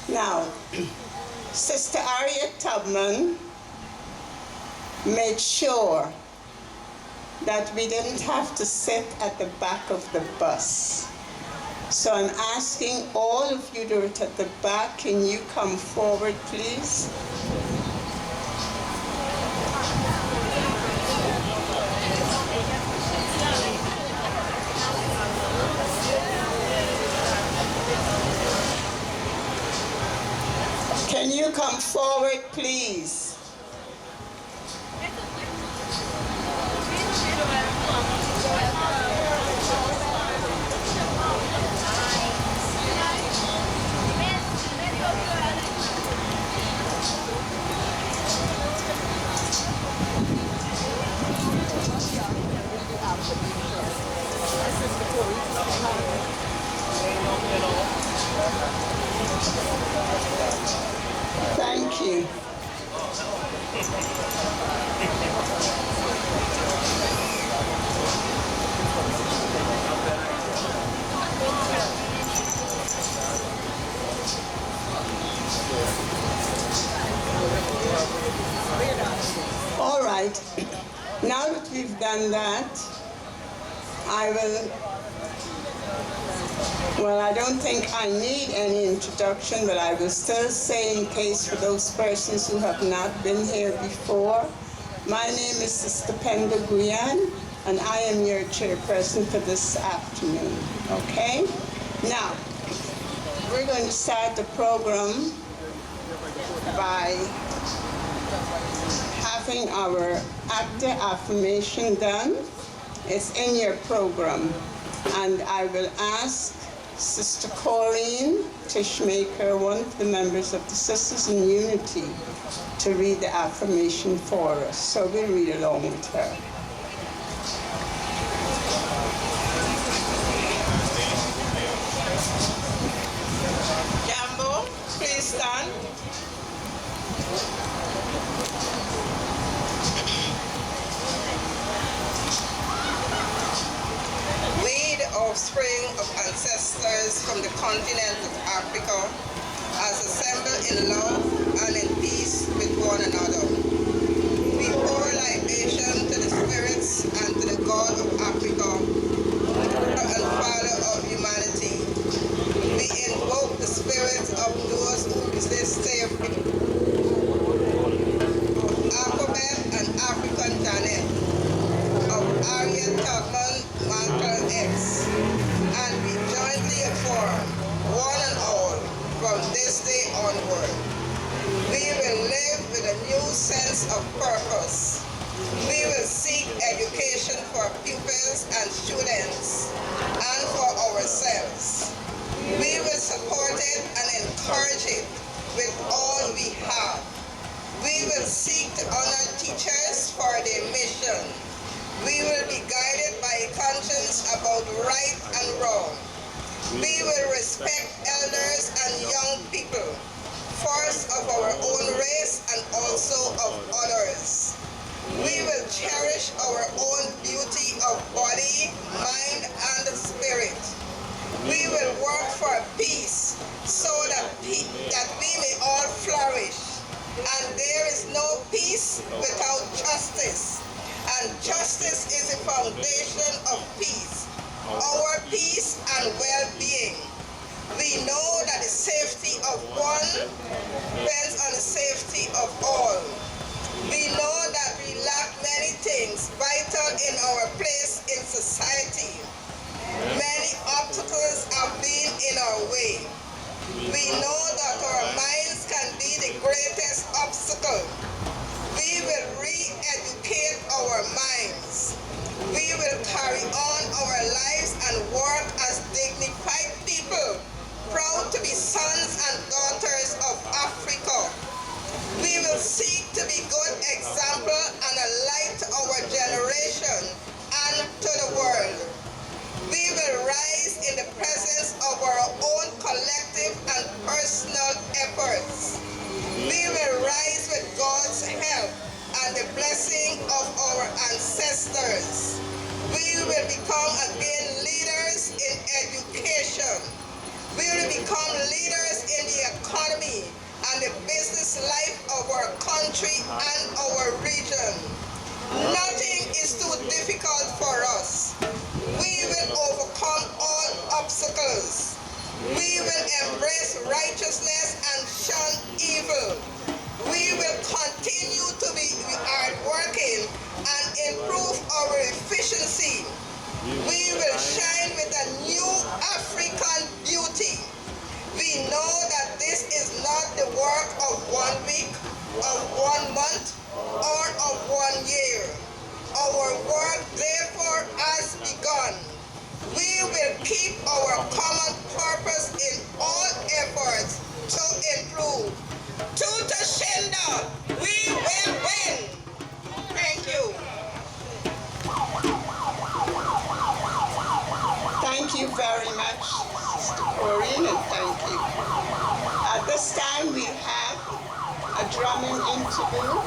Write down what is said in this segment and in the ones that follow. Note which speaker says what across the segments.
Speaker 1: Now, Sister Harriet Tubman made sure that we didn't have to sit at the back of the bus. So I'm asking all of you that are at the back, can you come forward, please? Can you come forward, please? Thank you. All right. Now that we've done that, I don't think I need any introduction, but I will still say, in case for those persons who have not been here before, my name is Sister Penda Guyana, and I am your chairperson for this afternoon, okay? Now, we're going to start the program by having our act of affirmation done. It's in your program, and I will ask Sister Colleen Tishmaker, one of the members of the Sisters in Unity, to read the affirmation for us. So we'll read along with her. Jambo, please stand.
Speaker 2: We, the offspring of ancestors from the continent of Africa, as assembled in love and in peace with one another. We pour libation to the spirits and to the God of Africa, and Father of humanity. We invoke the spirits of those who resist slavery, of Alphabet and African Janet, of Harriet Tubman, Malcolm X, and we jointly affirm, one and all, from this day onward, we will live with a new sense of purpose. We will seek education for pupils and students and for ourselves. We will support it and encourage it with all we have. We will seek to honor teachers for their mission. We will be guided by a conscience about right and wrong. We will respect elders and young people, first of our own race and also of others. We will cherish our own beauty of body, mind, and spirit. We will work for peace so that we may all flourish. And there is no peace without justice. And justice is the foundation of peace, our peace and well-being. We know that the safety of one depends on the safety of all. We know that we lack many things vital in our place in society. Many obstacles have been in our way. We know that our minds can be the greatest obstacle. We will re-educate our minds. We will carry on our lives and work as dignified people, proud to be sons and daughters of Africa. We will seek to be good example and a light to our generation and to the world. We will rise in the presence of our own collective and personal efforts. We will rise with God's help and the blessing of our ancestors. We will become again leaders in education. We will become leaders in the economy and the business life of our country and our region. Nothing is too difficult for us. We will overcome all obstacles. We will embrace righteousness and shun evil. We will continue to be hardworking and improve our efficiency. We will shine with a new African beauty. We know that this is not the work of 1 week, of 1 month, or of 1 year. Our work, therefore, has begun. We will keep our common purpose in all efforts to improve. Tuta Shenda, we will win. Thank you.
Speaker 1: Thank you very much, Sister Corinne, and thank you. At this time, we have a drumming interlude.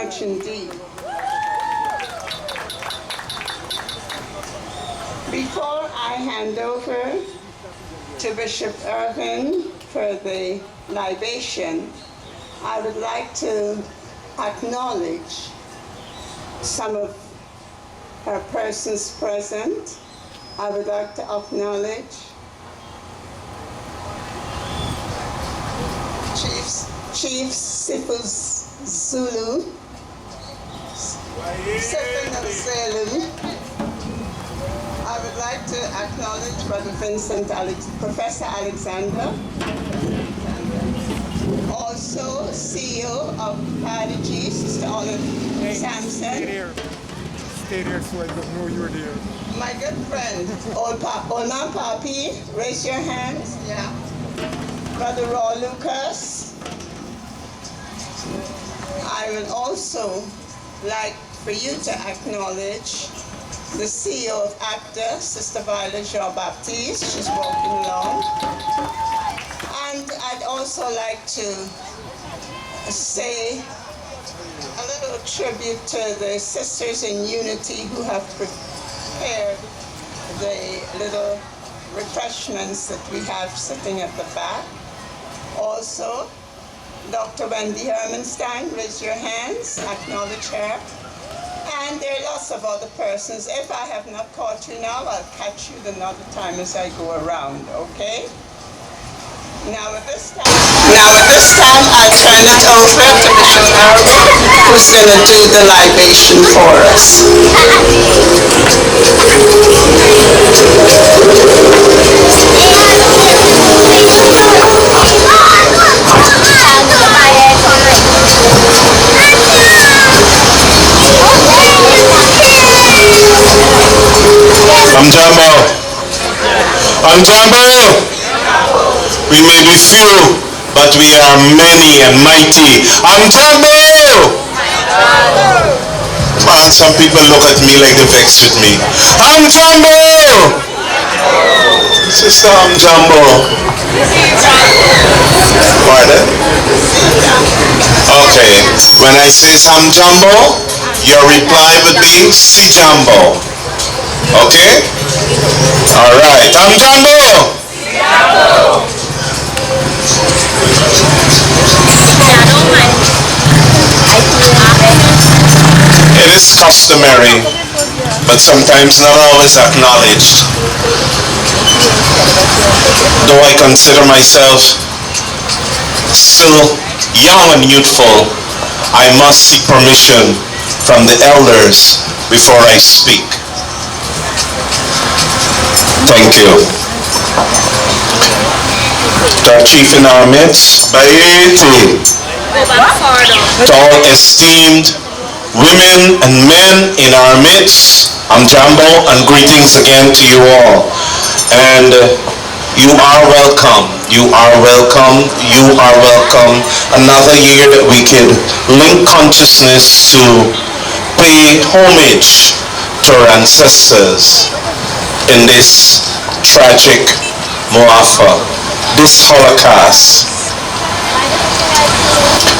Speaker 1: much indeed. Before I hand over to Bishop Irvin for the libation, I would like to acknowledge some of our persons present. I would like to acknowledge Chief Sifu Zulu, I would like to acknowledge Brother Professor Alexander, also CEO of Prodigy, Sister Olive Sampson.
Speaker 3: Stay there so I don't know you're there.
Speaker 1: My good friend, Old Man Papi, raise your hands. Yeah. Brother Raw Lucas. I would also like for you to acknowledge the CEO of ACTA, Sister Violet Jean-Baptiste. She's walking along. And I'd also like to say a little tribute to the Sisters in Unity who have prepared the little refreshments that we have sitting at the back. Also, Dr. Wendy Hermanstein, raise your hands, acknowledge her. And there are lots of other persons. If I have not caught you now, I'll catch you another time as I go around, okay? Now at this time, I'll turn it over to Bishop Irvin, who's going to do the libation for us.
Speaker 4: Amjambo! We may be few, but we are many and mighty. Amjambo! Man, some people look at me like they're vexed with me. Amjambo! Sister Amjambo. Pardon? Okay. When I say Amjambo, your reply would be Sijambo. Okay? Alright. Amjambo! It is customary, but sometimes not always acknowledged. Though I consider myself still young and youthful, I must seek permission from the elders before I speak. Thank you. To our chief in our midst, Baiti, to all esteemed women and men in our midst, Amjambo, and greetings again to you all. And you are welcome. You are welcome. You are welcome. Another year that we can link consciousness to pay homage to our ancestors in this tragic Maafa, this Holocaust.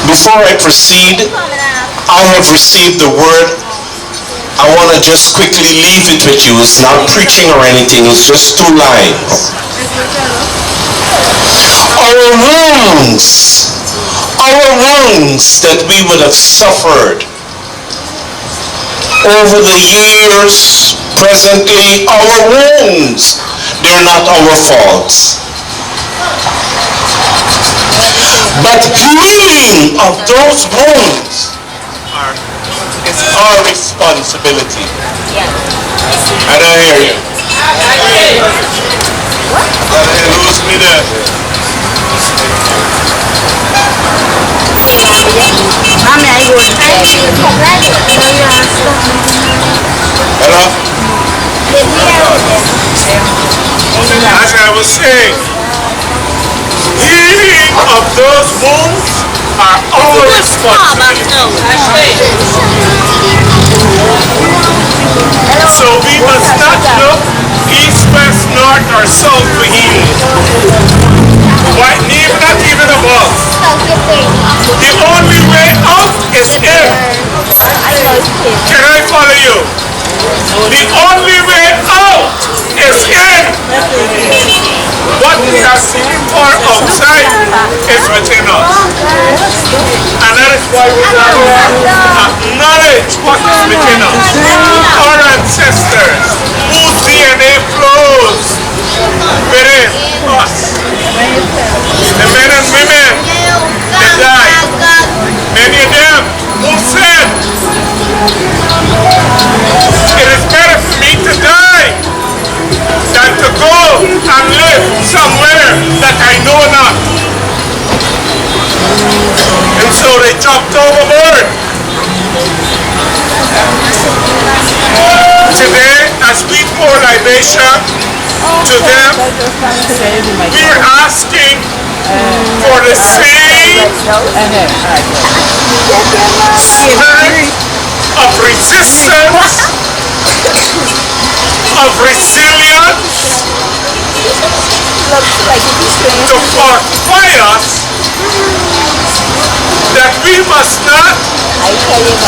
Speaker 4: Before I proceed, I have received the word. I want to just quickly leave it with you. It's not preaching or anything. It's just 2 lines. Our wounds that we would have suffered over the years, presently, our wounds, they're not our faults. But healing of those wounds is our responsibility. I don't hear you. Lose me there. Hello? As I was saying, healing of those wounds are our responsibility. So we must not look east, west, north, or south for healing. Why, not even above. The only way out is in. or outside is within us. And that is why we have to acknowledge what is within us. Our ancestors, whose DNA flows within us. The men and women that died, many of them who said, it is better for me to die than to go and live somewhere that I know not. And so they jumped overboard. Today, as we pour libation to them, we're asking for the same spirit of resistance, of resilience, to fortify us that we must not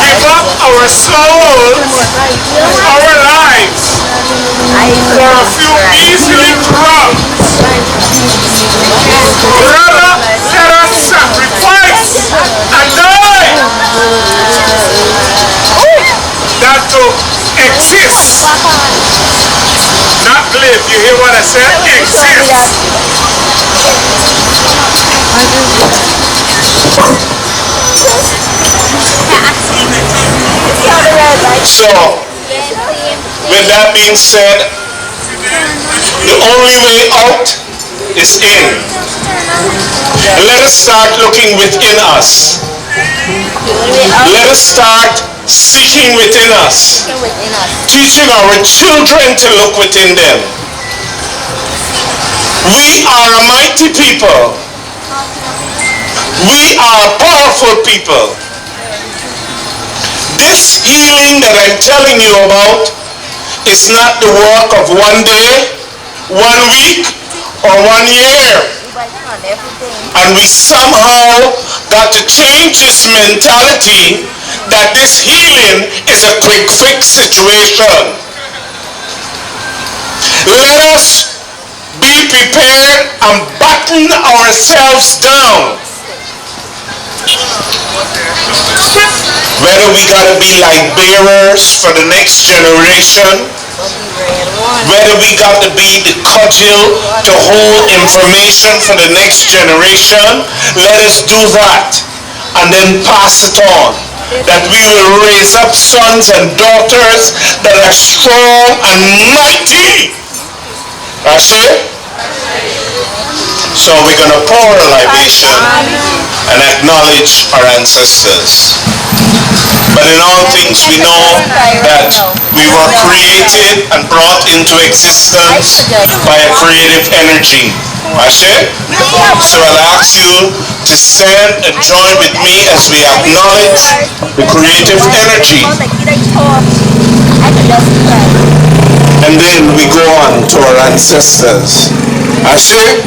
Speaker 4: give up our souls, our lives, for a few easily corrupt. Rather, let us sacrifice and die than to exist. Not live, you hear what I said? Exist. So, with that being said, the only way out is in. Let us start looking within us. Let us start seeking within us. Teaching our children to look within them. We are a mighty people. We are a powerful people. This healing that I'm telling you about is not the work of one day, 1 week, or 1 year. And we somehow got to change this mentality that this healing is a quick fix situation. Let us be prepared and batten ourselves down. Whether we gotta be light bearers for the next generation, whether we got to be the cudgel to hold information for the next generation, let us do that and then pass it on. That we will raise up sons and daughters that are strong and mighty. That's it. So we're going to pour a libation and acknowledge our ancestors. But in all things we know that we were created and brought into existence by a creative energy. Ashe? So I'll ask you to stand and join with me as we acknowledge the creative energy. And then we go on to our ancestors. Ashe?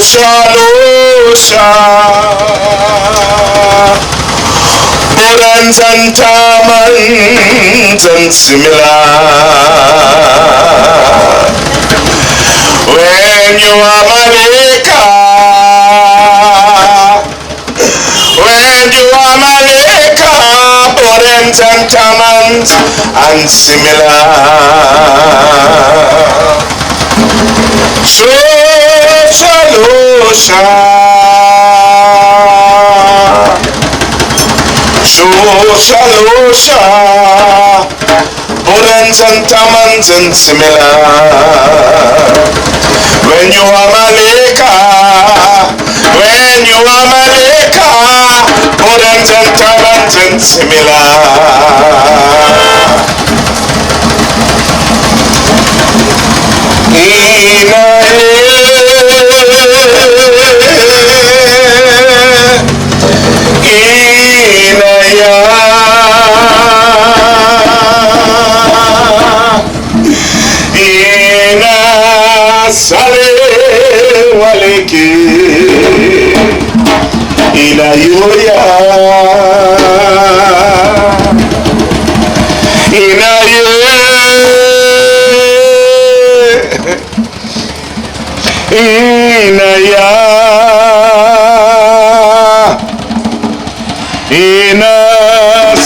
Speaker 4: Shalosha, Burans and tamans and similar. When you are Malika, when you are Malika, Burans and tamans and similar. Shalosha, Shalosha, Burans and tamans and similar. When you are Malika, when you are Malika, Burans and tamans and similar. Inaya waleke ina yoya ina ye ina ya ina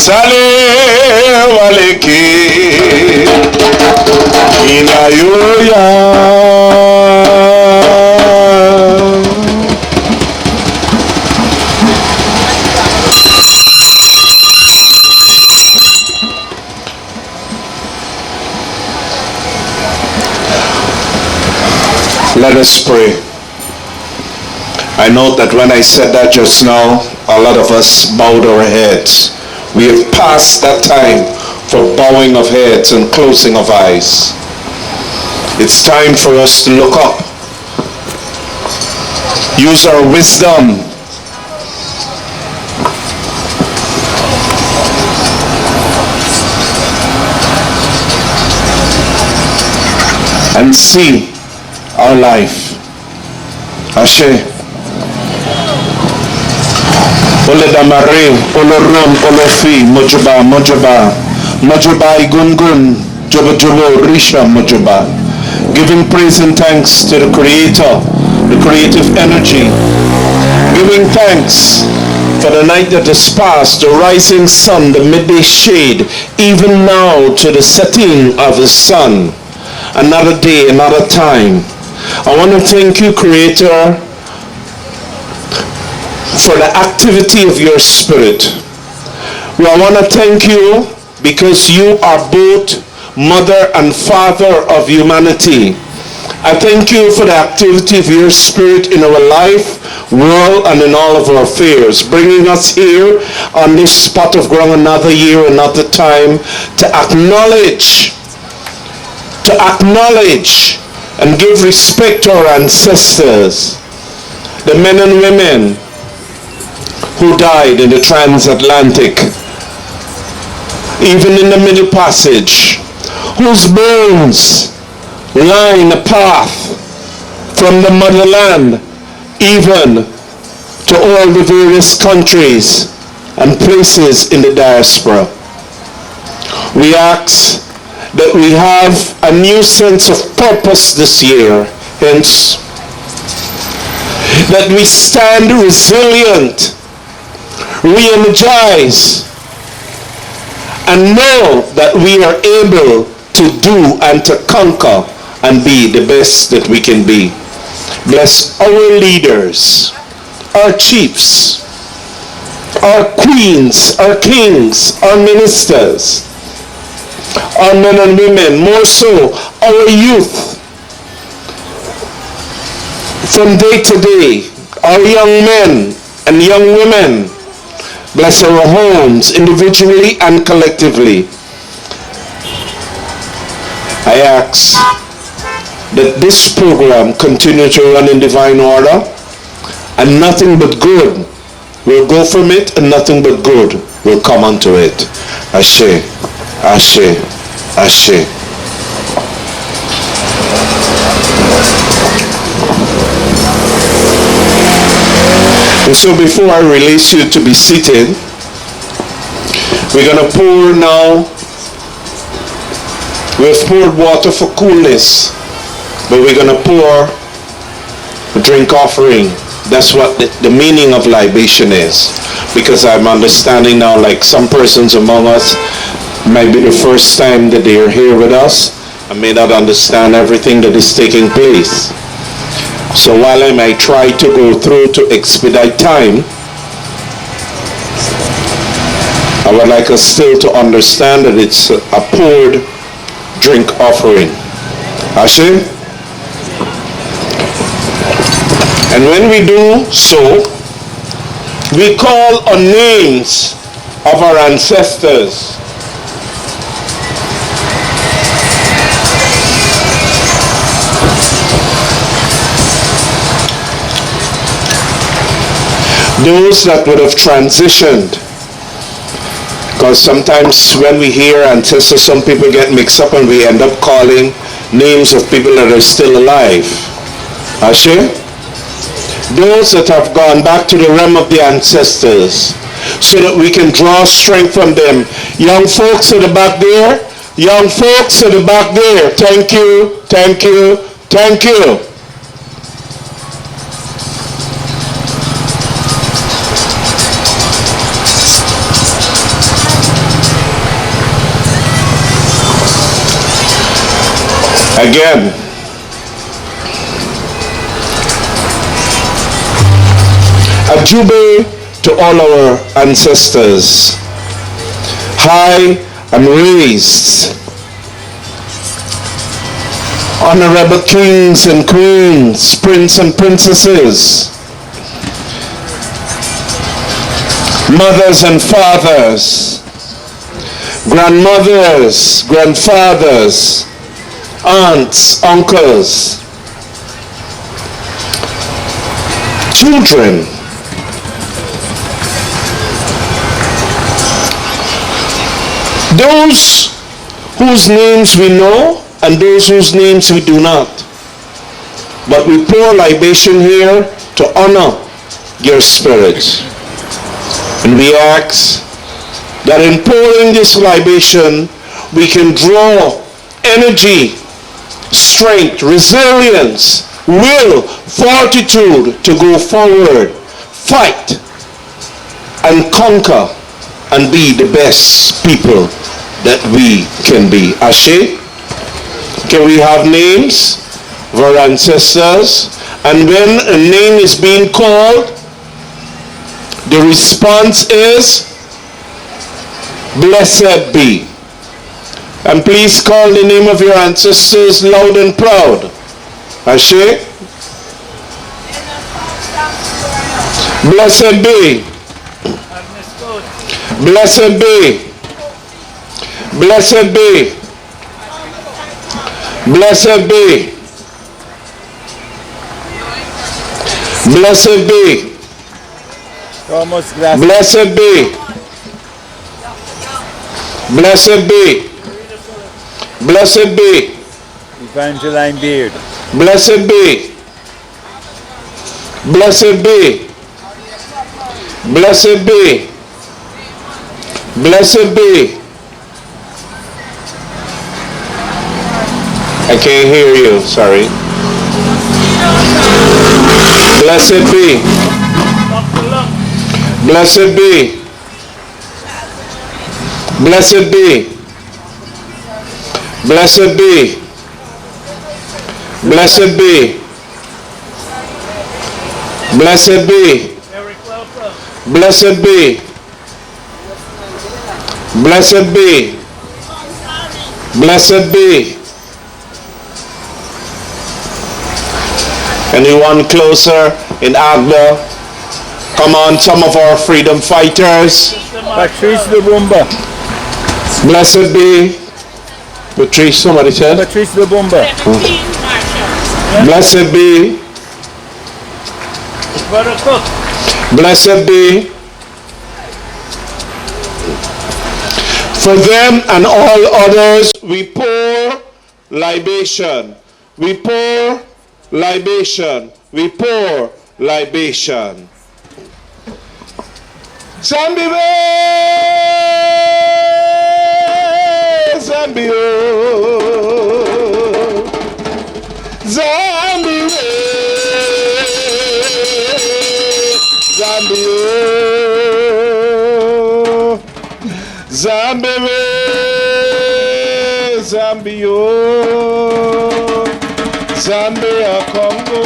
Speaker 4: sale waleke ina yoya. Let us pray. I note that when I said that just now, a lot of us bowed our heads. We have passed that time for bowing of heads and closing of eyes. It's time for us to look up. Use our wisdom. And see our life. Ashe. Ole damare, ole rum, ole fi, mojuba, mojuba, mojuba igungun, jobo jobo, risha, mojuba. Giving praise and thanks to the Creator, the creative energy. Giving thanks for the night that has passed, the rising sun, the midday shade, even now to the setting of the sun. Another day, another time. I want to thank you, Creator, for the activity of your spirit. I want to thank you because you are both mother and father of humanity. I thank you for the activity of your spirit in our life, world, and in all of our affairs, bringing us here on this spot of ground another year, another time, to acknowledge and give respect to our ancestors, the men and women who died in the transatlantic, even in the Middle Passage, whose bones line a path from the motherland even to all the various countries and places in the diaspora. We ask that we have a new sense of purpose this year, hence that we stand resilient, re-energized, and know that we are able to do and to conquer and be the best that we can be. Bless our leaders, our chiefs, our queens, our kings, our ministers, our men and women, more so our youth. From day to day, our young men and young women. Bless our homes individually and collectively. I ask that this program continue to run in divine order and nothing but good will go from it and nothing but good will come unto it. Ashe, ashe, ashe. And so before I release you to be seated, we're going to pour now. We've poured water for coolness, but we're going to pour a drink offering. That's what the meaning of libation is. Because I'm understanding now, like some persons among us might be the first time that they are here with us and may not understand everything that is taking place. So while I might try to go through to expedite time, I would like us still to understand that it's a poured drink offering. Ashe? And when we do so, we call on names of our ancestors. Those that would have transitioned. Because sometimes when we hear ancestors, some people get mixed up and we end up calling names of people that are still alive. Ashe? those that have gone back to the realm of the ancestors, so that we can draw strength from them. Young folks at the back there, young folks at the back there, thank you, thank you, thank you. Again, a jubilee to all our ancestors, high and raised, honorable kings and queens, princes and princesses, mothers and fathers, grandmothers, grandfathers, aunts, uncles, children, those whose names we know and those whose names we do not. But we pour libation here to honor your spirit. And we ask that in pouring this libation, we can draw energy, strength, resilience, will, fortitude to go forward, fight, and conquer, and be the best people that we can be. Ashe? Can we have names of our ancestors? And when a name is being called, the response is, blessed be. And please call the name of your ancestors loud and proud. Ashe? Blessed be. Blessed be. Blessed be. Blessed be. Blessed be. Blessed be. Blessed be. Blessed be.
Speaker 5: Evangeline Beard.
Speaker 4: Blessed be. Blessed be. Blessed be. Blessed be. I can't hear you, sorry. Blessed be. Blessed be. Blessed be. Blessed be. Blessed be. Blessed be. Blessed be. Blessed be. Blessed be. Anyone closer in Agda? Come on, some of our freedom fighters.
Speaker 5: Patrice Lubumba.
Speaker 4: Blessed be. Patrice, somebody said?
Speaker 5: Patrice Lubumba.
Speaker 4: Blessed be.
Speaker 5: Brother Cook.
Speaker 4: Blessed be. For them and all others, we pour libation. We pour libation. We pour libation. Zambiwe, Zambio, Zambiwe, Zambio, Zambiwe, Zambio, Zambia, Congo,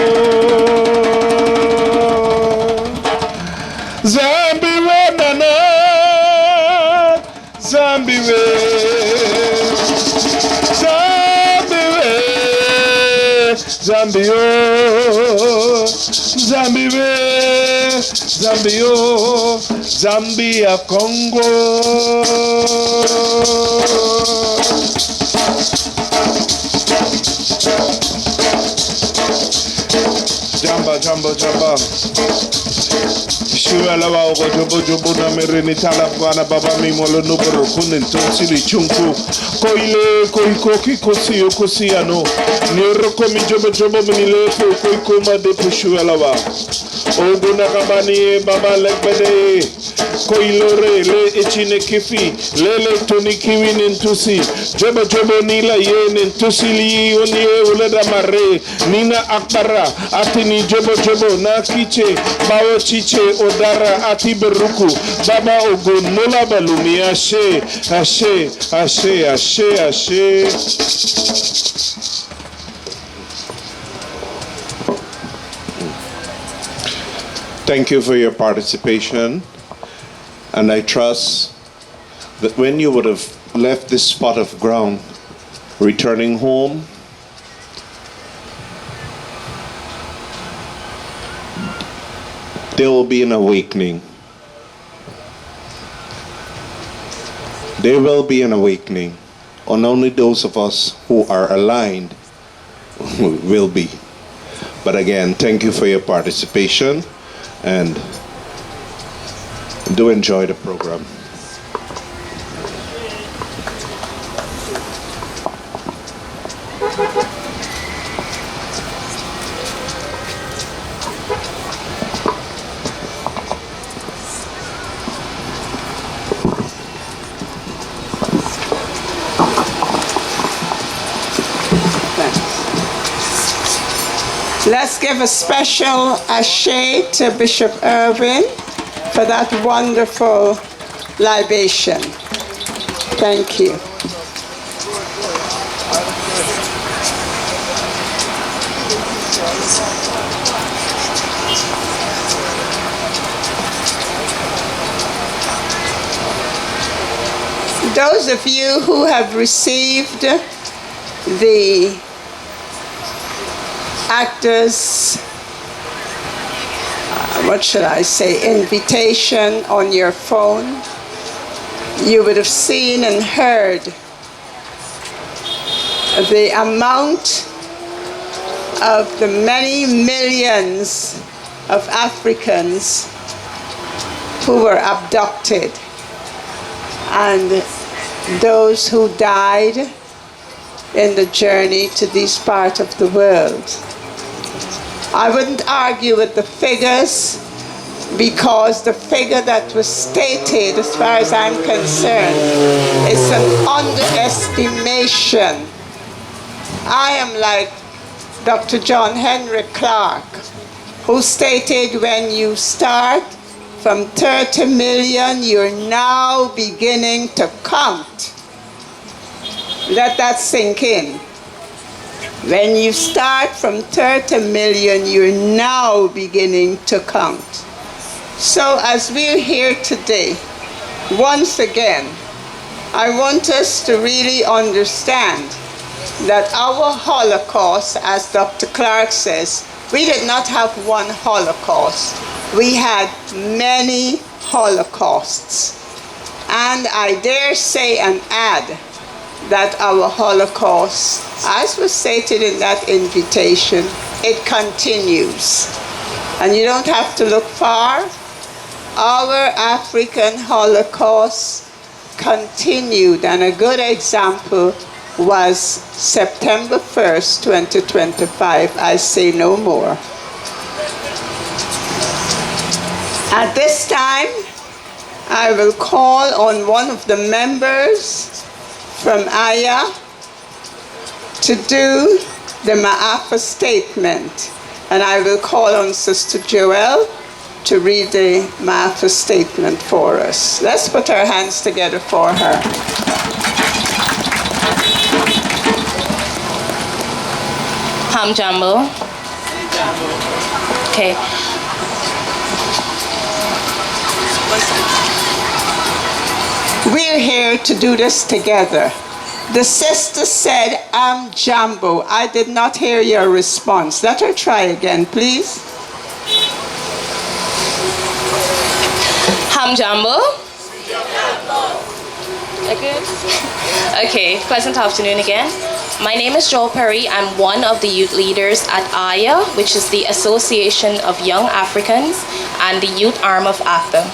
Speaker 4: Zambiwe, Nana, Zambiwe, Zambiwe, Zambio, Zambiwe, Zambio, Zambia, Congo. Jamba, jamba, jamba. Shura lawa ogo jobo jobo na merini talabwana baba mi molo nubro kunin tonsili chunku koile koiko kikosi okosiano niro komi jobo jobo minile koiko ma de pushura lawa
Speaker 6: Ogunakabani Baba Lekbede, Koilore, Le Echine Kifi, Lele Tony Kiwin Intusi, Jobo Jobo Nila Yen Intusili Onie Uleda Mare, Nina Akbara, Atini Jobo Jobo, Nakiche, Bawo Chiche, Odara, Ati Beruku, Baba Ogun, Mula Balumi, Ashe, Ashe, Ashe, Ashe, Ashe. Thank you for your participation, and I trust that when you would have left this spot of ground, returning home, there will be an awakening. There will be an awakening, and only those of us who are aligned will be. But again, thank you for your participation, and do enjoy the program.
Speaker 1: Let's give a special ashe to Bishop Irwin for that wonderful libation. Thank you. Those of you who have received the actors, what should I say, invitation on your phone, you would have seen and heard the amount of the many millions of Africans who were abducted and those who died in the journey to this part of the world. I wouldn't argue with the figures, because the figure that was stated, as far as I'm concerned, is an underestimation. I am like Dr. John Henry Clark, who stated when you start from 30 million, you're now beginning to count. Let that sink in. When you start from 30 million, you're now beginning to count. So as we're here today, once again, I want us to really understand that our Holocaust, as Dr. Clark says, we did not have one Holocaust. We had many Holocausts. And I dare say and add that our Holocaust, as was stated in that invitation, it continues. And you don't have to look far. Our African Holocaust continued, and a good example was September 1st, 2025. I say no more. At this time, I will call on one of the members from Aya to do the Maafa statement. And I will call on Sister Joelle to read the Maafa statement for us. Let's put our hands together for her.
Speaker 7: Hamjambo. Okay.
Speaker 1: We're here to do this together. The sister said, I'm Jambo. I did not hear your response. Let her try again, please.
Speaker 7: Hamjambo. Okay, pleasant afternoon again. My name is Joel Perry. I'm one of the youth leaders at AYA, which is the Association of Young Africans and the youth arm of ACTA.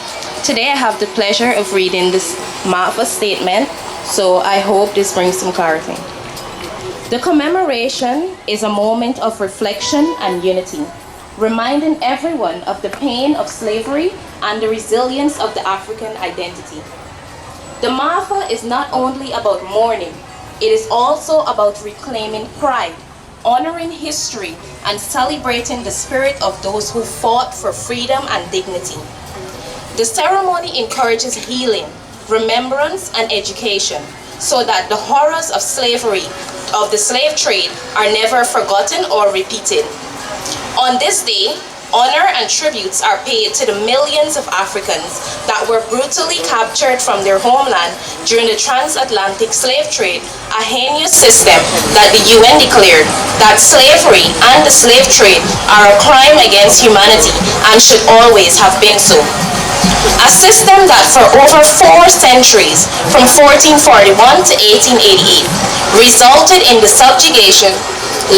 Speaker 7: Today I have the pleasure of reading this Maafa statement, so I hope this brings some clarity. The commemoration is a moment of reflection and unity. reminding everyone of the pain of slavery and the resilience of the African identity. The Maafa is not only about mourning, it is also about reclaiming pride, honoring history, and celebrating the spirit of those who fought for freedom and dignity. The ceremony encourages healing, remembrance, and education, so that the horrors of slavery, of the slave trade, are never forgotten or repeated. On this day, honor and tributes are paid to the millions of Africans that were brutally captured from their homeland during the transatlantic slave trade, a heinous system that the UN declared that slavery and the slave trade are a crime against humanity and should always have been so. A system that for over 4 centuries, from 1441 to 1888, resulted in the subjugation,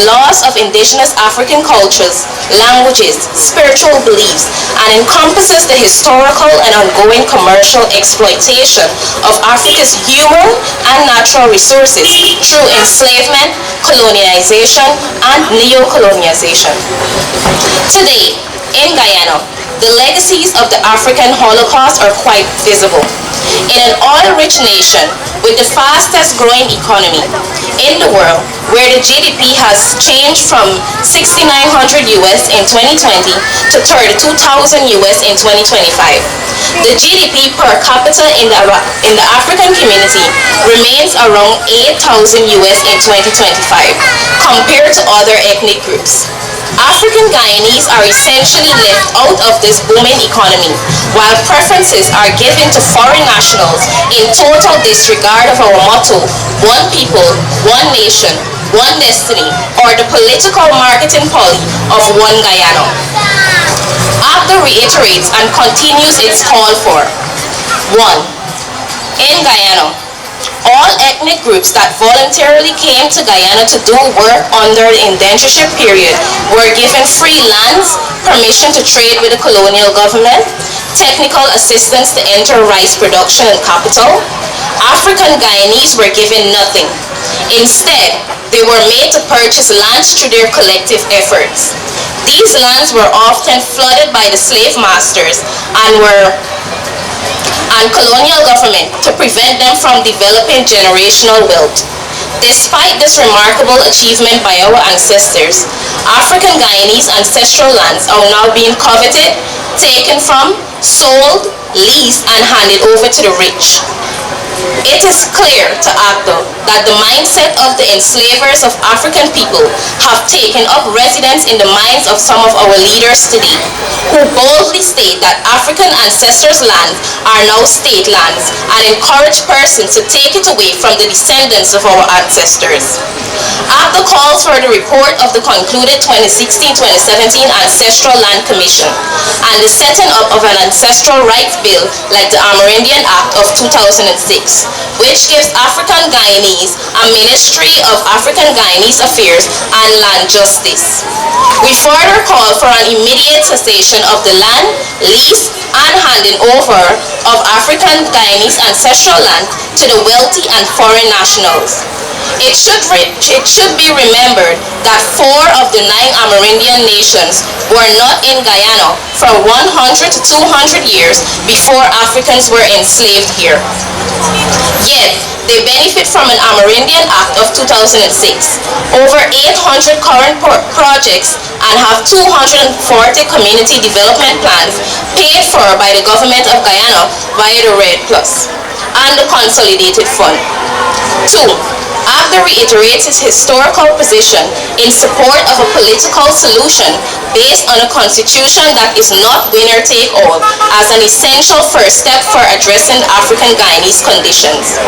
Speaker 7: loss of indigenous African cultures, languages, spiritual beliefs, and encompasses the historical and ongoing commercial exploitation of Africa's human and natural resources through enslavement, colonialization, and neo-colonialization. Today, in Guyana, the legacies of the African Holocaust are quite visible. In an oil-rich nation with the fastest growing economy in the world, where the GDP has changed from 6,900 US in 2020 to 32,000 US in 2025, the GDP per capita in the African community remains around 8,000 US in 2025 compared to other ethnic groups. African Guyanese are essentially left out of this booming economy, while preferences are given to foreign nationals in total disregard of our motto, one people, one nation, one destiny, or the political marketing policy of one Guyana. ACTA reiterates and continues its call for 1. In Guyana, all ethnic groups that voluntarily came to Guyana to do work under the indentureship period were given free lands, permission to trade with the colonial government, technical assistance to enter rice production and capital. African Guyanese were given nothing. Instead, they were made to purchase lands through their collective efforts. These lands were often flooded by the slave masters and colonial government to prevent them from developing generational wealth. Despite this remarkable achievement by our ancestors, African Guyanese ancestral lands are now being coveted, taken from, sold, leased, and handed over to the rich. It is clear to ACTA that the mindset of the enslavers of African people have taken up residence in the minds of some of our leaders today, who boldly state that African ancestors' lands are now state lands and encourage persons to take it away from the descendants of our ancestors. ACTA calls for the report of the concluded 2016-2017 Ancestral Land Commission and the setting up of an ancestral rights bill like the Amerindian Act of 2006, which gives African Guyanese a Ministry of African Guyanese Affairs and Land Justice. We further call for an immediate cessation of the land, lease, and handing over of African Guyanese ancestral land to the wealthy and foreign nationals. It should be remembered that 4 of the 9 Amerindian nations were not in Guyana for 100 to 200 years before Africans were enslaved here. Yet, they benefit from an Amerindian Act of 2006, over 800 current projects, and have 240 community development plans paid for by the government of Guyana via the Red Plus and the Consolidated Fund. 2. ACTA reiterates its historical position in support of a political solution based on a constitution that is not winner-take-all as an essential first step for addressing African Guyanese conditions.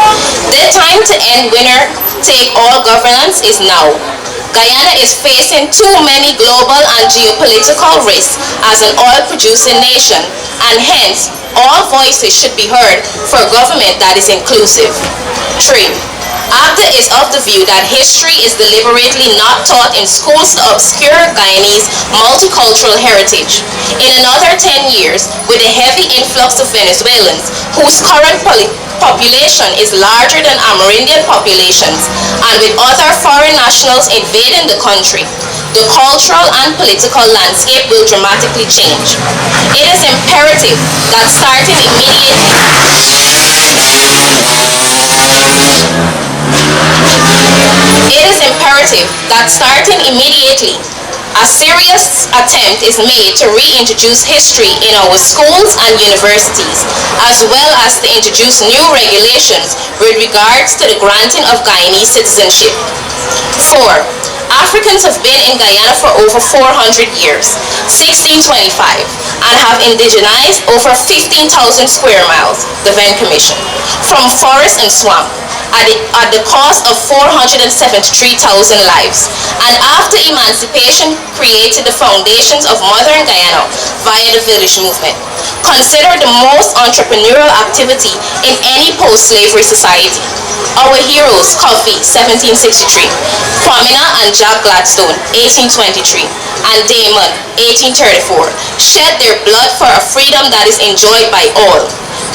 Speaker 7: The time to end winner-take-all governance is now. Guyana is facing too many global and geopolitical risks as an oil-producing nation, and hence, all voices should be heard for a government that is inclusive. 3. ACTA is of the view that history is deliberately not taught in schools to obscure Guyanese multicultural heritage. In another 10 years, with a heavy influx of Venezuelans, whose current population is larger than Amerindian populations, and with other foreign nationals invading the country, the cultural and political landscape will dramatically change. It is imperative that starting immediately a serious attempt is made to reintroduce history in our schools and universities, as well as to introduce new regulations with regards to the granting of Guyanese citizenship. 4. Africans have been in Guyana for over 400 years, 1625, and have indigenized over 15,000 square miles, the Venn Commission, from forest and swamp, at the cost of 473,000 lives, and after emancipation created the foundations of modern Guyana via the village movement. Considered the most entrepreneurial activity in any post-slavery society. Our heroes, Coffee, 1763, Kwamina and Jack Gladstone, 1823, and Damon, 1834, shed their blood for a freedom that is enjoyed by all.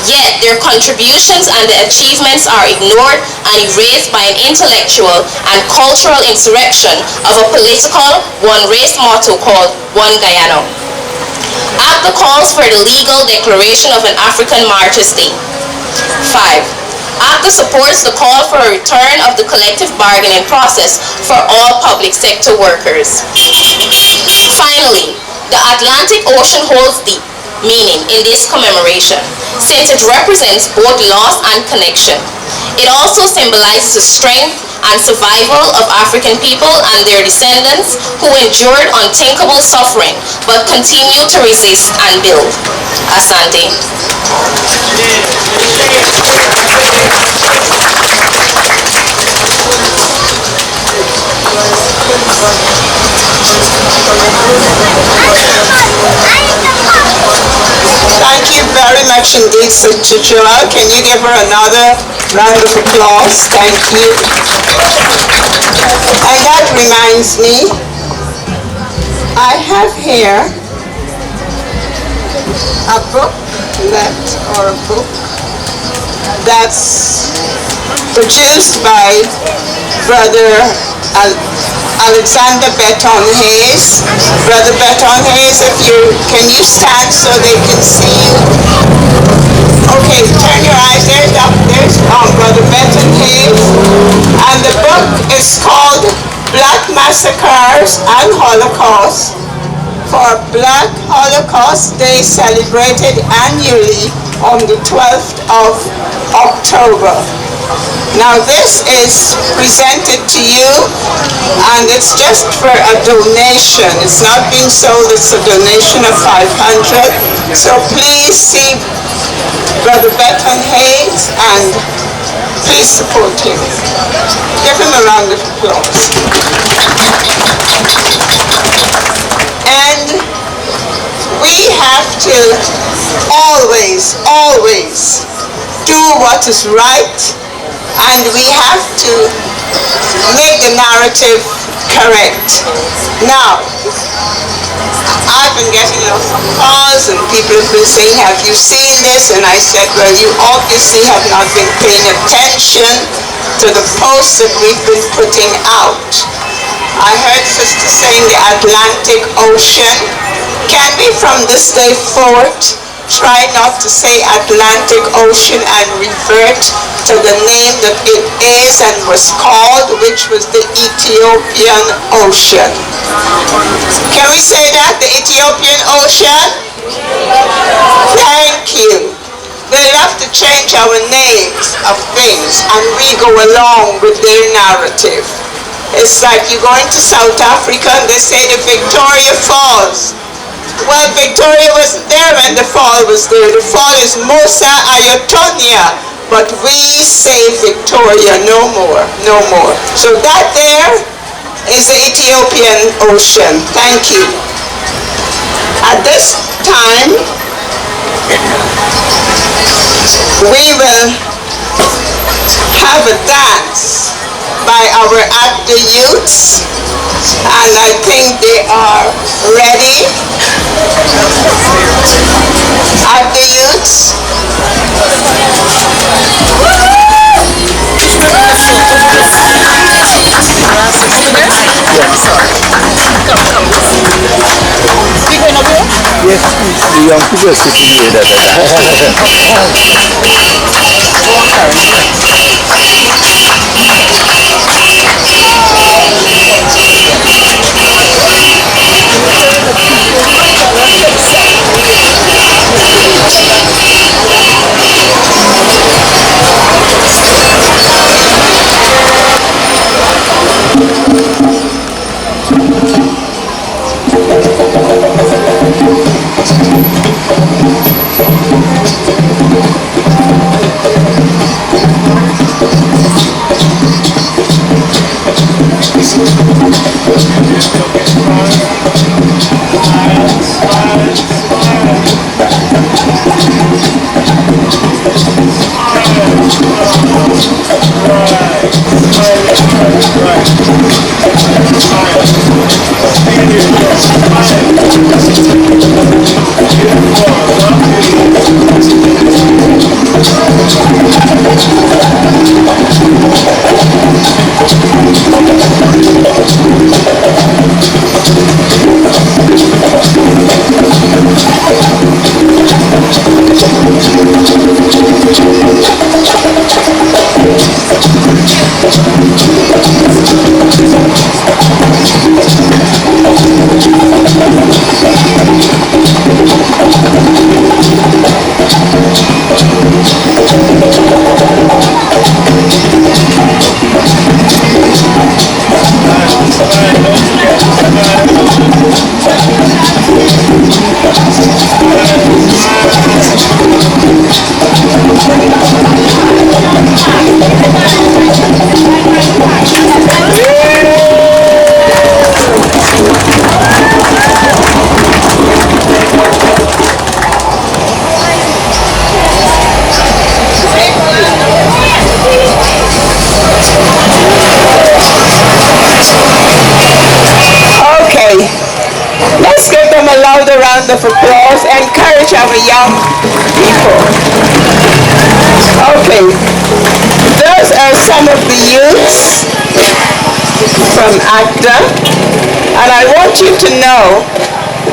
Speaker 7: Yet their contributions and their achievements are ignored and erased by an intellectual and cultural insurrection of a political one-race motto called One Guyana. ACTA calls for the legal declaration of an African Martyrs' Day. 5. ACTA supports the call for a return of the collective bargaining process for all public sector workers. Finally, the Atlantic Ocean holds deep meaning in this commemoration, since it represents both loss and connection. It also symbolizes the strength and survival of African people and their descendants who endured unthinkable suffering but continue to resist and build. Asante.
Speaker 1: Thank you very much indeed, Sister Joel. Can you give her another round of applause? Thank you. And that reminds me, I have here a book that's produced by Brother Alexander Beton Hayes. Brother Beton Hayes, can you stand so they can see you? Okay, turn your eyes. There's Brother Beton Hayes. And the book is called Black Massacres and Holocaust for Black Holocaust Day celebrated annually on the 12th of October. Now this is presented to you and it's just for a donation. It's not being sold, it's a donation of 500. So please see Brother Beton Hayes and please support him. Give him a round of applause. And we have to always do what is right, and we have to make the narrative correct. Now, I've been getting lots of calls and people have been saying, have you seen this? And I said, well, you obviously have not been paying attention to the posts that we've been putting out. I heard Sister saying the Atlantic Ocean. Can we from this day forward try not to say Atlantic Ocean and revert to the name that it is and was called, which was the Ethiopian Ocean? Can we say that? The Ethiopian Ocean? Thank you. They love to change our names of things and we go along with their narrative. It's like you go into South Africa and they say the Victoria Falls. Well, Victoria wasn't there when the fall was there. The fall is Musa Ayatonia, but we say Victoria no more. So that there is the Ethiopian Ocean. Thank you. At this time, we will have a dance by our ACTA youths, and I think they are ready. ACTA youths.
Speaker 5: young people sitting here that
Speaker 1: Let's give them a louder round of applause. Encourage our young people. Okay, those are some of the youths from ACTA, and I want you to know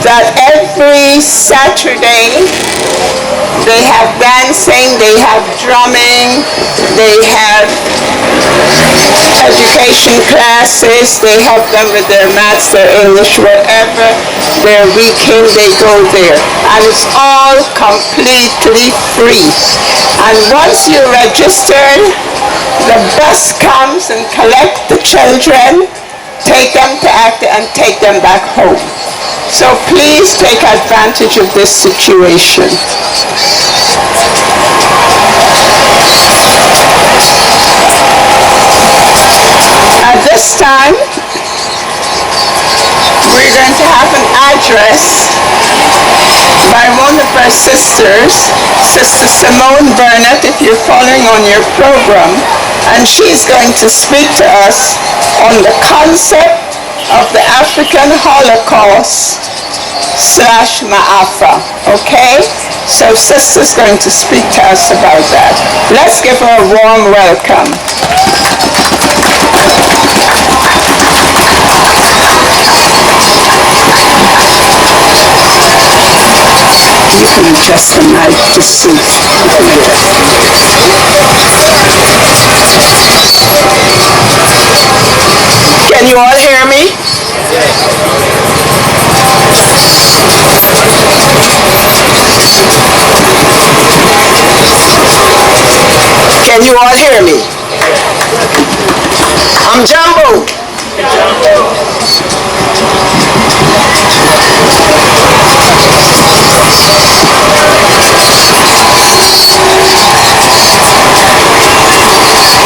Speaker 1: that every Saturday they have dancing, they have drumming, they have education classes, they help them with their maths, their English, whatever they're weakening, they go there. And it's all completely free. And once you register, the bus comes and collects the children, take them to ACTA and take them back home. So please take advantage of this situation. At this time, we're going to have an address by one of our sisters, Sister Simone Burnett, if you're following on your program, and she's going to speak to us on the concept of the African Holocaust / Maafa, okay? So Sister's going to speak to us about that. Let's give her a warm welcome. You can adjust the mic to suit. Can you all hear me? Can you all hear me? I'm Jumbo.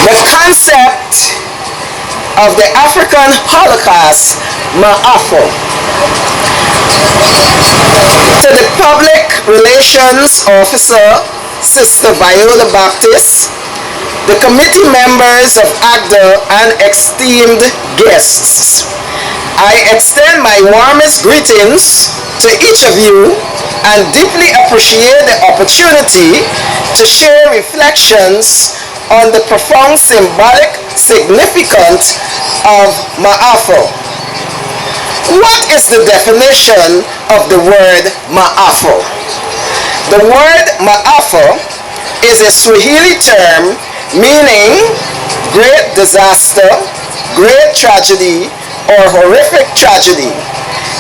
Speaker 1: The concept of the African Holocaust, Maafa. To the Public Relations Officer, Sister Viola Baptist, the committee members of ACTA and esteemed guests, I extend my warmest greetings to each of you and deeply appreciate the opportunity to share reflections on the profound symbolic significance of Maafa. What is the definition of the word Maafa?
Speaker 8: The word Maafa is a Swahili term meaning great disaster, great tragedy, or horrific tragedy.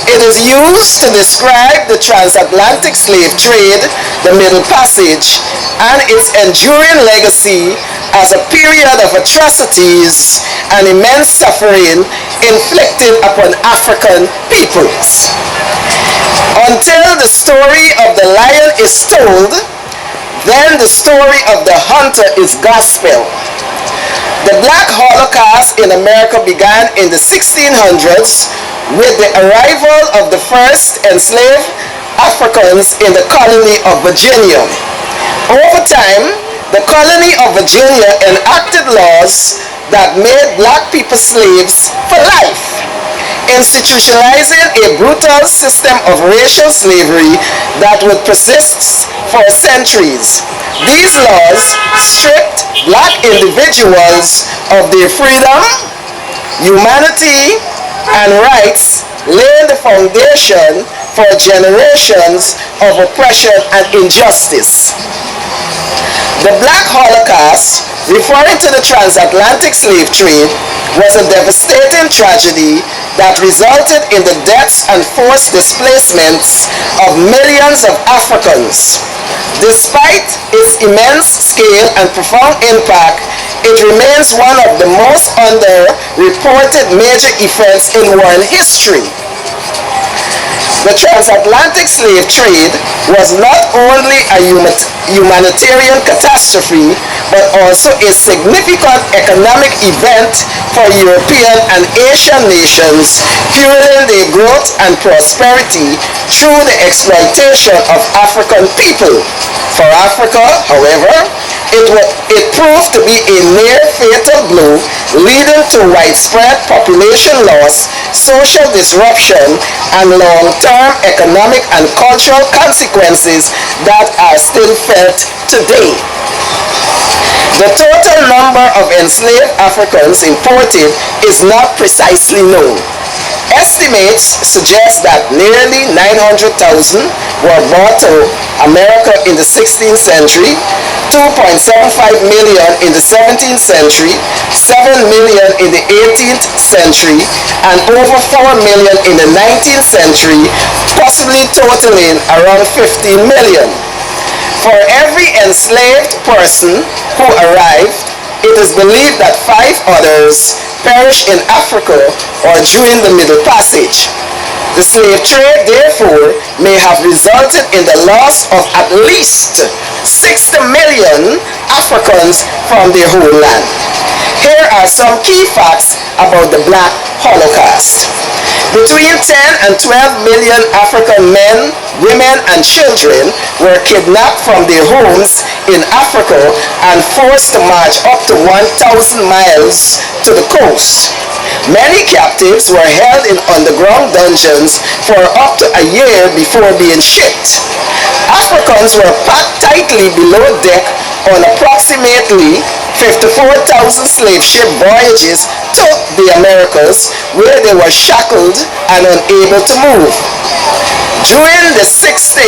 Speaker 8: It is used to describe the transatlantic slave trade, the Middle Passage, and its enduring legacy as a period of atrocities and immense suffering inflicted upon African peoples. Until the story of the lion is told, then the story of the hunter is gospel. The Black Holocaust in America began in the 1600s with the arrival of the first enslaved Africans in the colony of Virginia. Over time, the colony of Virginia enacted laws that made black people slaves for life, institutionalizing a brutal system of racial slavery that would persist for centuries. These laws stripped black individuals of their freedom, humanity, and rights, laying the foundation for generations of oppression and injustice. The Black Holocaust, referring to the transatlantic slave trade, was a devastating tragedy that resulted in the deaths and forced displacements of millions of Africans. Despite its immense scale and profound impact, it remains one of the most underreported major events in world history. The transatlantic slave trade was not only a humanitarian catastrophe, but also a significant economic event for European and Asian nations, fueling their growth and prosperity through the exploitation of African people. For Africa, however, it proved to be a near fatal blow, leading to widespread population loss, social disruption, and long-term economic and cultural consequences that are still felt today. The total number of enslaved Africans imported is not precisely known. Estimates suggest that nearly 900,000 were brought to America in the 16th century, 2.75 million in the 17th century, 7 million in the 18th century, and over 4 million in the 19th century, possibly totaling around 15 million. For every enslaved person who arrived, it is believed that 5 others perished in Africa or during the Middle Passage. The slave trade, therefore, may have resulted in the loss of at least 60 million Africans from their homeland. Here are some key facts about the Black Holocaust. Between 10 and 12 million African men, women, and children were kidnapped from their homes in Africa and forced to march up to 1,000 miles to the coast. Many captives were held in underground dungeons for up to a year before being shipped. Africans were packed tightly below deck on approximately 54,000 slave ship voyages to the Americas, where they were shackled and unable to move. During the 60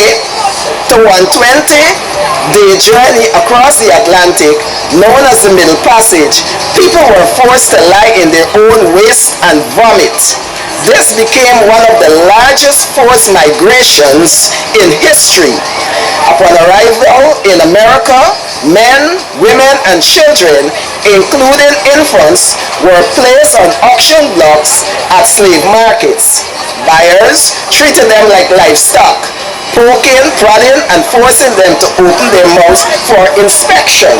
Speaker 8: to 120-day journey across the Atlantic, known as the Middle Passage, people were forced to lie in their own waste and vomit. This became one of the largest forced migrations in history. Upon arrival in America, men, women, and children, including infants, were placed on auction blocks at slave markets. Buyers treated them like livestock, poking, prodding, and forcing them to open their mouths for inspection.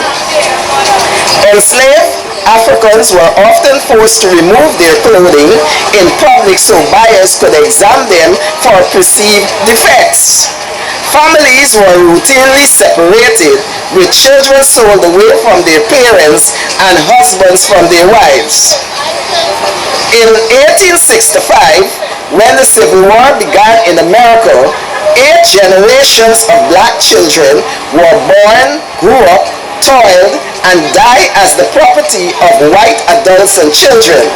Speaker 8: Enslaved Africans were often forced to remove their clothing in public so buyers could examine them for perceived defects. Families were routinely separated, with children sold away from their parents and husbands from their wives. In 1865, when the Civil War began in America, 8 generations of black children were born, grew up, toiled, and died as the property of white adults and children.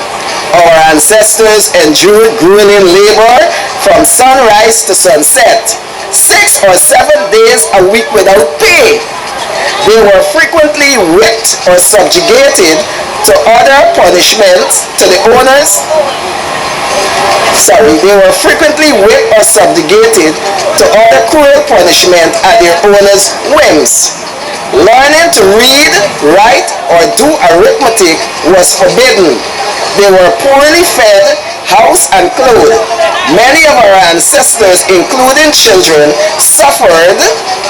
Speaker 8: Our ancestors endured grueling labor from sunrise to sunset. 6 or 7 days a week without pay. They were frequently whipped or subjugated to other punishments to the owners. They were frequently whipped or subjugated to other cruel punishment at their owners' whims. Learning to read, write, or do arithmetic was forbidden. They were poorly fed, housed, and clothed. Many of our ancestors, including children, suffered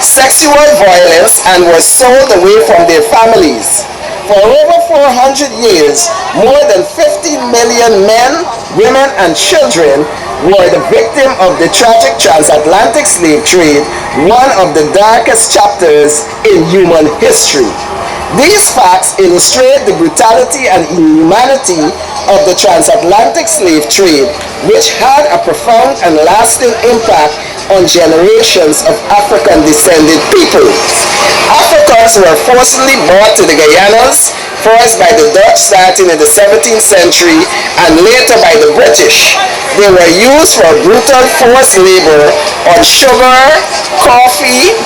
Speaker 8: sexual violence and were sold away from their families. For over 400 years, more than 50 million men, women, and children were the victim of the tragic transatlantic slave trade, one of the darkest chapters in human history. These facts illustrate the brutality and inhumanity of the transatlantic slave trade, which had a profound and lasting impact on generations of African-descended people. Africans were forcibly brought to the Guyanas, first by the Dutch starting in the 17th century and later by the British. They were used for brutal forced labor on sugar, coffee,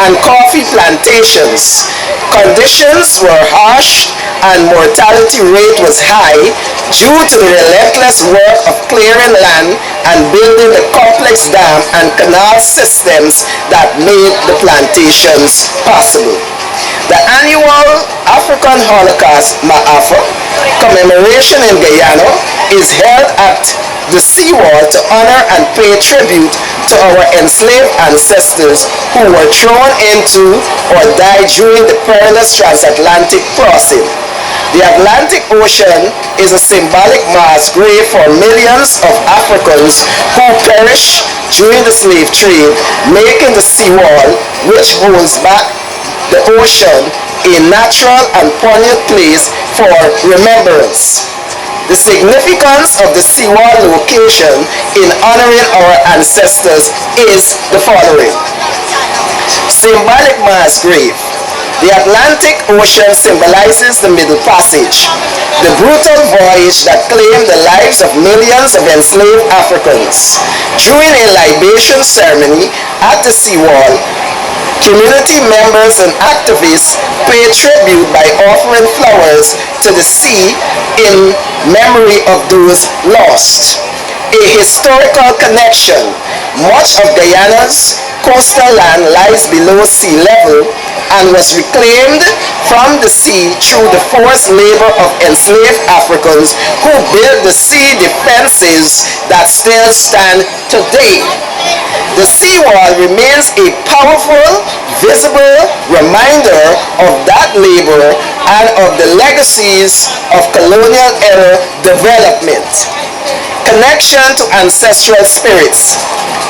Speaker 8: and coffee plantations. Conditions were harsh and mortality rate was high due to the relentless work of clearing land and building the complex dam and canal systems that made the plantations possible. The annual African Holocaust Maafa commemoration in Guyana is held at the seawall to honor and pay tribute to our enslaved ancestors who were thrown into or died during the perilous transatlantic crossing. The Atlantic Ocean is a symbolic mass grave for millions of Africans who perished during the slave trade, making the seawall, which holds back the ocean, a natural and poignant place for remembrance. The significance of the seawall location in honoring our ancestors is the following. Symbolic mass grave. The Atlantic Ocean symbolizes the Middle Passage, the brutal voyage that claimed the lives of millions of enslaved Africans. During a libation ceremony at the seawall, community members and activists pay tribute by offering flowers to the sea in memory of those lost. A historical connection. Much of Guyana's coastal land lies below sea level and was reclaimed from the sea through the forced labor of enslaved Africans who built the sea defenses that still stand today. The seawall remains a powerful, visible reminder of that labor and of the legacies of colonial era development. Connection to ancestral spirits.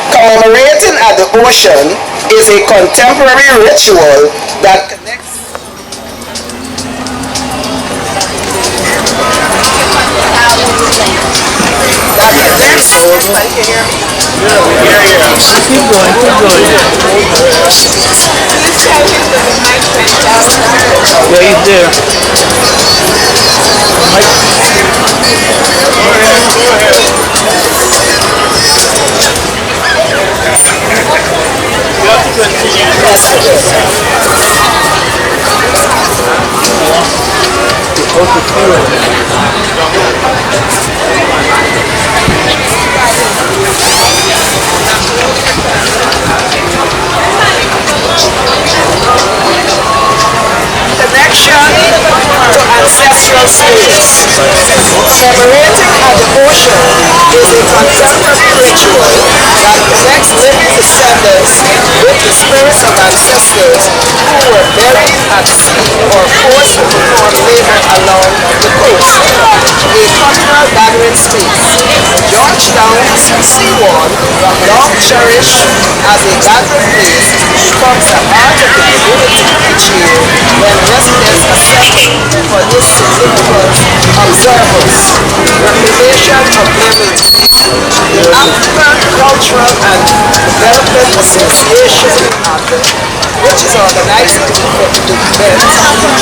Speaker 8: Commemorating at the ocean is a contemporary ritual that connects. Everybody can hear me?
Speaker 5: Yeah, we hear you. Keep going, keep going.
Speaker 1: Please tell him that the mic went down.
Speaker 5: Yeah, he's there.
Speaker 8: Connection to ancestral spirits. Commemorating at the ocean is a contemporary ritual that connects living descendants with the spirits of ancestors who were buried at sea or forced to perform labor along the coast. A communal gathering space. Georgetown Seawalls, long cherished as a gathering place, becomes the heart of the community each year when residents assemble for this significant observance. Reclamation of living. The African Cultural and Development Association, which is organizing the event,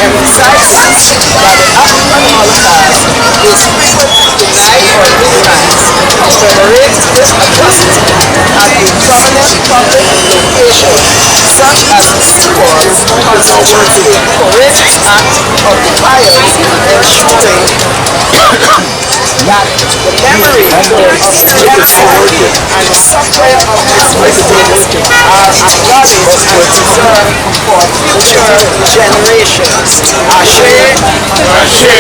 Speaker 8: emphasizes that the African Holocaust is frequently denied or minimized. narrate his atrocity at a prominent public occasion, such as the Seawalls, constitute a courageous act of defiance, ensuring that the memory of his genocide and the suffering of his victims are acknowledged and preserved for future generations. Ashe, Ashe,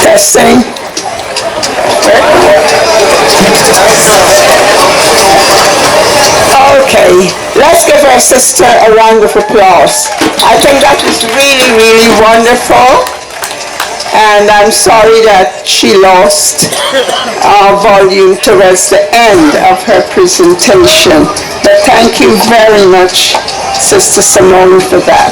Speaker 1: Testing. Okay, let's give our sister a round of applause. I think that was really, really wonderful. And I'm sorry that she lost volume towards the end of her presentation. But thank you very much, Sister Simone, for that.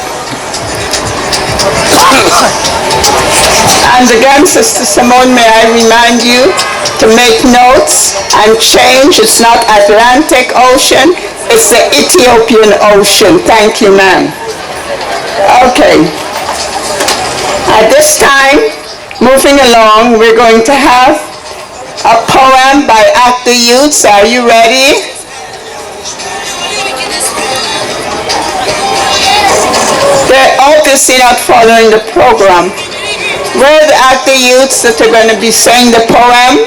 Speaker 1: And again, Sister Simone, may I remind you to make notes and change. It's not Atlantic Ocean, it's the Ethiopian Ocean. Thank you, ma'am. Okay. At this time, moving along, we're going to have a poem by Active Youths. Are you ready? They're obviously not following the program. Where are the Active Youths that are going to be saying the poem?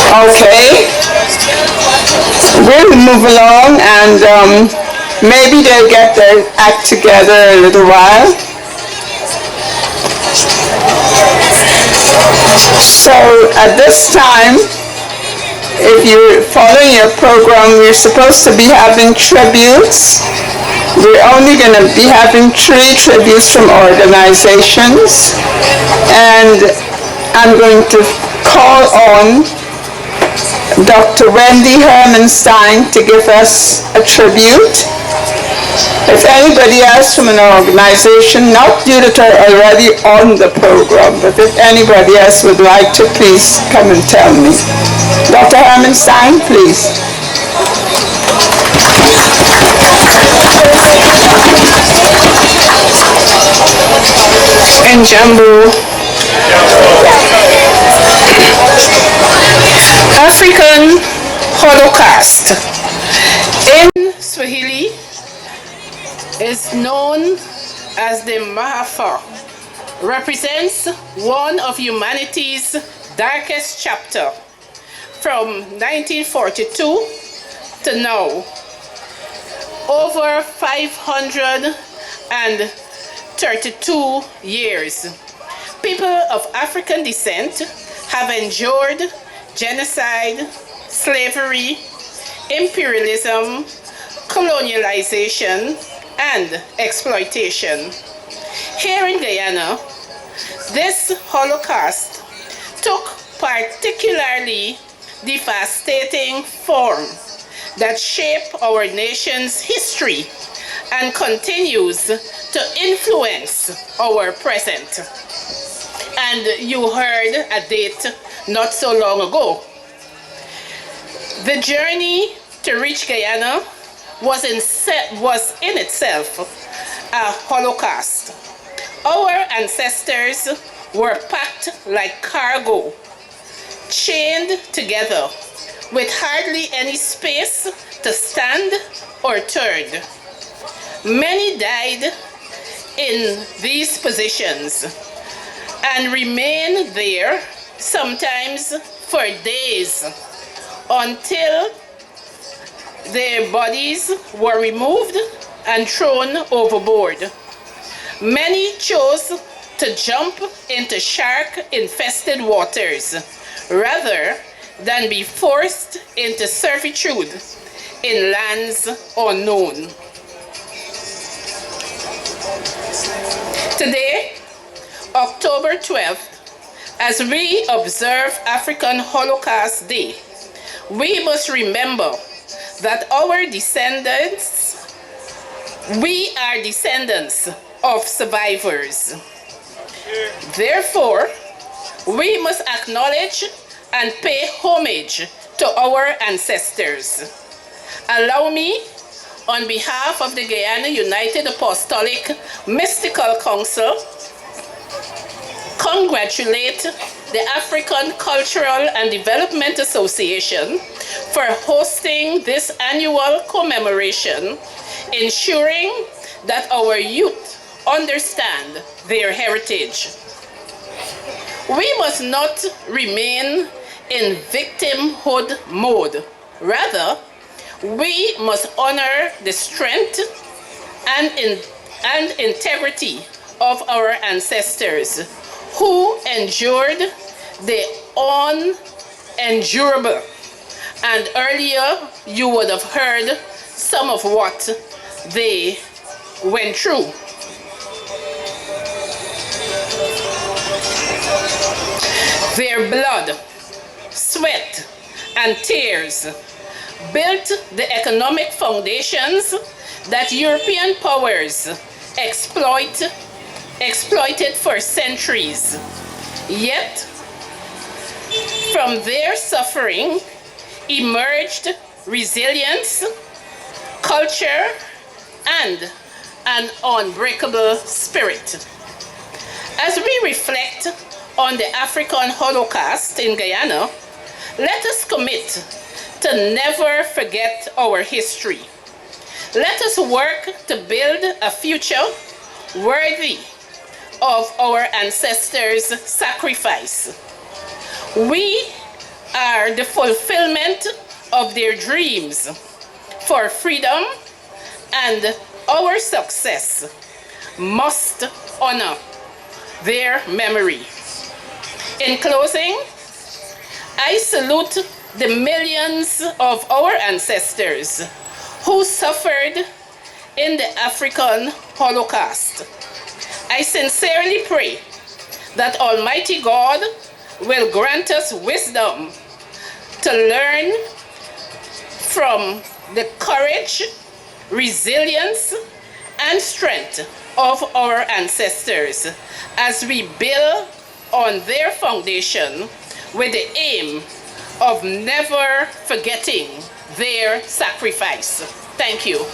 Speaker 1: Okay. We'll move along and maybe they'll get their act together a little while. So at this time, if you're following your program, we're supposed to be having tributes. We're only going to be having 3 tributes from organizations. And I'm going to call on Dr. Wendy Hermanstein to give us a tribute. If anybody else from an organization, not you that are already on the program, but if anybody else would like to, please come and tell me. Dr. Hermanstein, please.
Speaker 5: In Jambu, African Holocaust in Swahili is known as the Maafa, represents one of humanity's darkest chapter from 1942 to now. Over 532 years. People of African descent have endured genocide, slavery, imperialism, colonialization, and exploitation. Here in Guyana, this Holocaust took particularly devastating form that shaped our nation's history and continues to influence our present. And you heard a date not so long ago. The journey to reach Guyana was in itself a Holocaust. Our ancestors were packed like cargo, chained together with hardly any space to stand or turn. Many died in these positions and remained there, sometimes for days, until their bodies were removed and thrown overboard. Many chose to jump into shark-infested waters rather than be forced into servitude in lands unknown. Today, October 12th, as we observe African Holocaust Day, we must remember that we are descendants of survivors. Therefore, we must acknowledge and pay homage to our ancestors. Allow me, on behalf of the Guyana United Apostolic Mystical Council, congratulate the African Cultural and Development Association for hosting this annual commemoration, ensuring that our youth understand their heritage. We must not remain in victimhood mode. Rather, we must honor the strength and integrity of our ancestors who endured the unendurable. And earlier, you would have heard some of what they went through. Their blood, sweat, and tears built the economic foundations that European powers exploited for centuries. Yet, from their suffering emerged resilience, culture, and an unbreakable spirit. As we reflect on the African Holocaust in Guyana, let us commit to never forget our history. Let us work to build a future worthy of our ancestors' sacrifice. We are the fulfillment of their dreams for freedom, and our success must honor their memory. In closing, I salute the millions of our ancestors who suffered in the African Holocaust. I sincerely pray that Almighty God will grant us wisdom to learn from the courage, resilience, and strength of our ancestors as we build on their foundation with the aim of never forgetting their sacrifice. Thank you.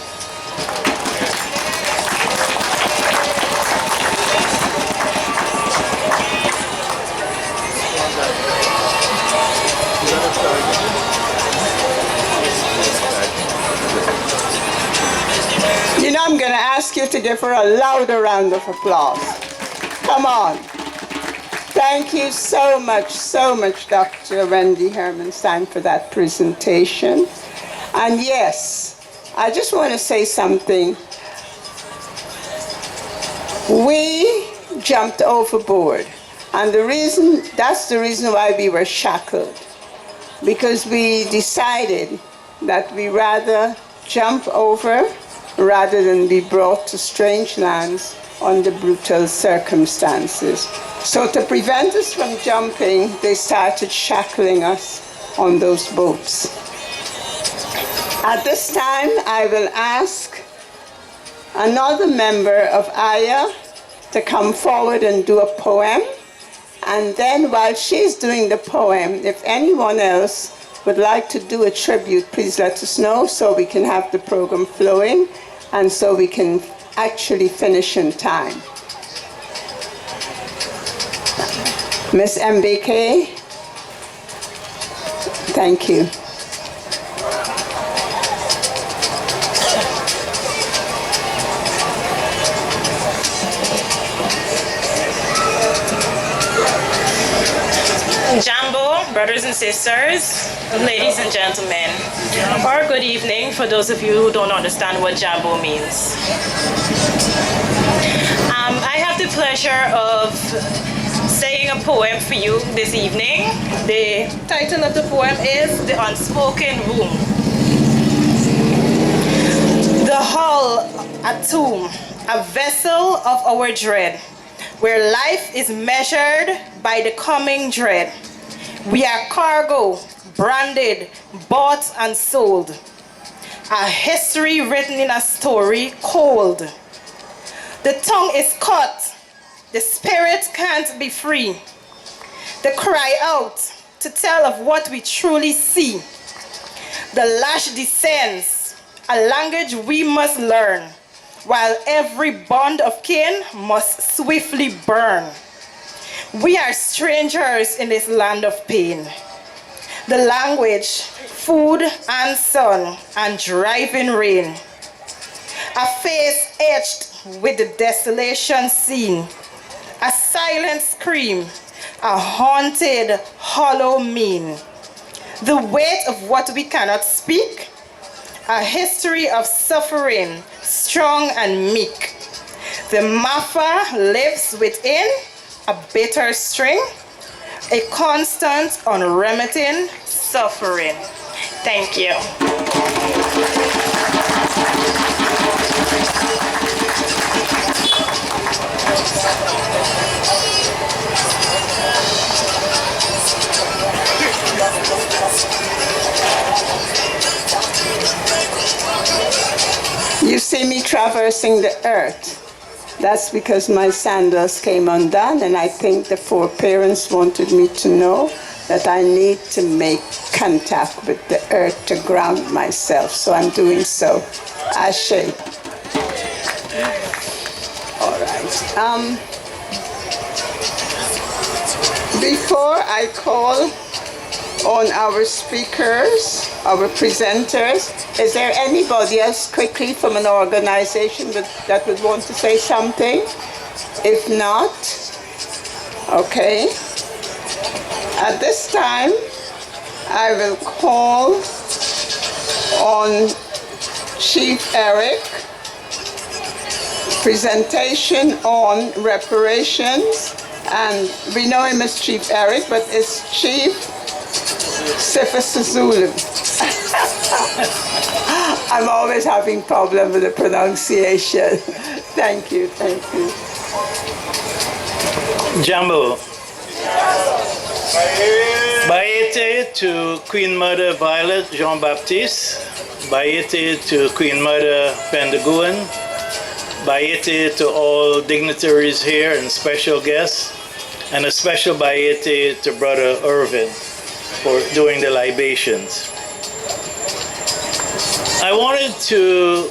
Speaker 1: You know, I'm going to ask you to give her a louder round of applause. Come on. Thank you so much, Dr. Wendy Hermanstein, for that presentation. And yes, I just want to say something. We jumped overboard. And that's the reason why we were shackled. Because we decided that we rather jump over rather than be brought to strange lands under brutal circumstances. So to prevent us from jumping, they started shackling us on those boats. At this time, I will ask another member of AYA to come forward and do a poem. And then while she's doing the poem, if anyone else would like to do a tribute, please let us know so we can have the program flowing and so we can actually finish in time. Miss MBK, thank you.
Speaker 9: Jambo, brothers and sisters, ladies and gentlemen, or good evening for those of you who don't understand what Jambo means. I have the pleasure of saying a poem for you this evening. The title of the poem is The Unspoken Room. The hull, a tomb, a vessel of our dread, where life is measured by the coming dread. We are cargo, branded, bought and sold. A history written in a story cold. The tongue is cut, the spirit can't be free. The cry out to tell of what we truly see. The lash descends, a language we must learn, while every bond of kin must swiftly burn. We are strangers in this land of pain. The language, food and sun and driving rain. A face etched with the desolation scene. A silent scream, a haunted, hollow mean. The weight of what we cannot speak. A history of suffering, strong and meek. The Maafa lives within a bitter string, a constant, unremitting suffering. Thank you.
Speaker 1: You see me traversing the earth. That's because my sandals came undone, and I think the foreparents wanted me to know that I need to make contact with the earth to ground myself. So I'm doing so. Ashe. All right. Before I call on our speakers, our presenters, is there anybody else quickly from an organization that would want to say something? If not, okay. At this time, I will call on Chief Eric, presentation on reparations, and we know him as Chief Eric, but it's Chief Sifasazulu. I'm always having problem with the pronunciation. Thank you, thank you.
Speaker 10: Jambo. Bayete to Queen Mother Violet Jean-Baptiste. Bayete to Queen Mother Pendaguan. Bayete to all dignitaries here and special guests. And a special bayete to Brother Irvin for doing the libations. I wanted to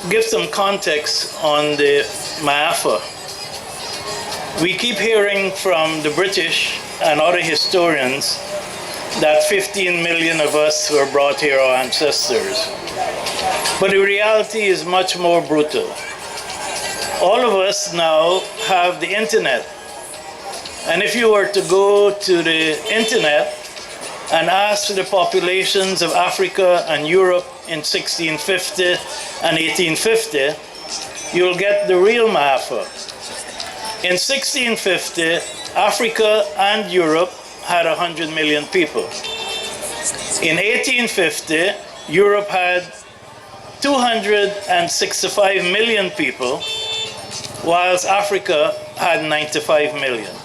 Speaker 10: give some context on the Maafa. We keep hearing from the British and other historians that 15 million of us were brought here, our ancestors. But the reality is much more brutal. All of us now have the internet. And if you were to go to the internet and ask for the populations of Africa and Europe in 1650 and 1850, you'll get the real Maafa. In 1650, Africa and Europe had 100 million people. In 1850, Europe had 265 million people, whilst Africa had 95 million.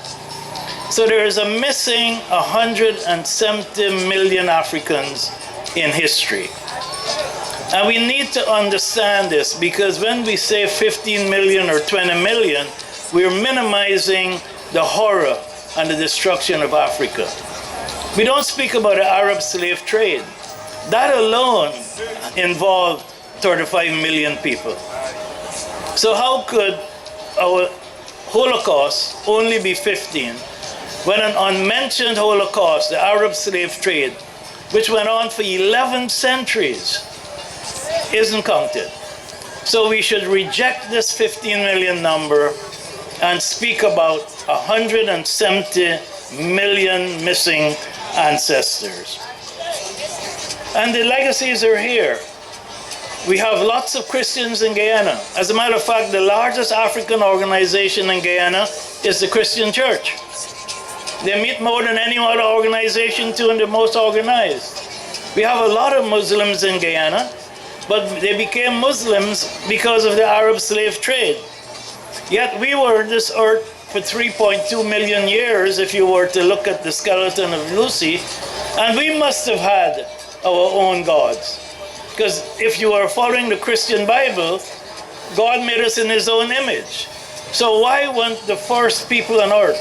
Speaker 10: So there is a missing 170 million Africans in history. And we need to understand this, because when we say 15 million or 20 million, we're minimizing the horror and the destruction of Africa. We don't speak about the Arab slave trade. That alone involved 35 million people. So how could our Holocaust only be 15 when an unmentioned Holocaust, the Arab slave trade, which went on for 11 centuries, isn't counted? So we should reject this 15 million number and speak about 170 million missing ancestors. And the legacies are here. We have lots of Christians in Guyana. As a matter of fact, the largest African organization in Guyana is the Christian Church. They meet more than any other organization too, and they're most organized. We have a lot of Muslims in Guyana, but they became Muslims because of the Arab slave trade. Yet we were on this earth for 3.2 million years if you were to look at the skeleton of Lucy, and we must have had our own gods. Because if you are following the Christian Bible, God made us in his own image. So why weren't the first people on earth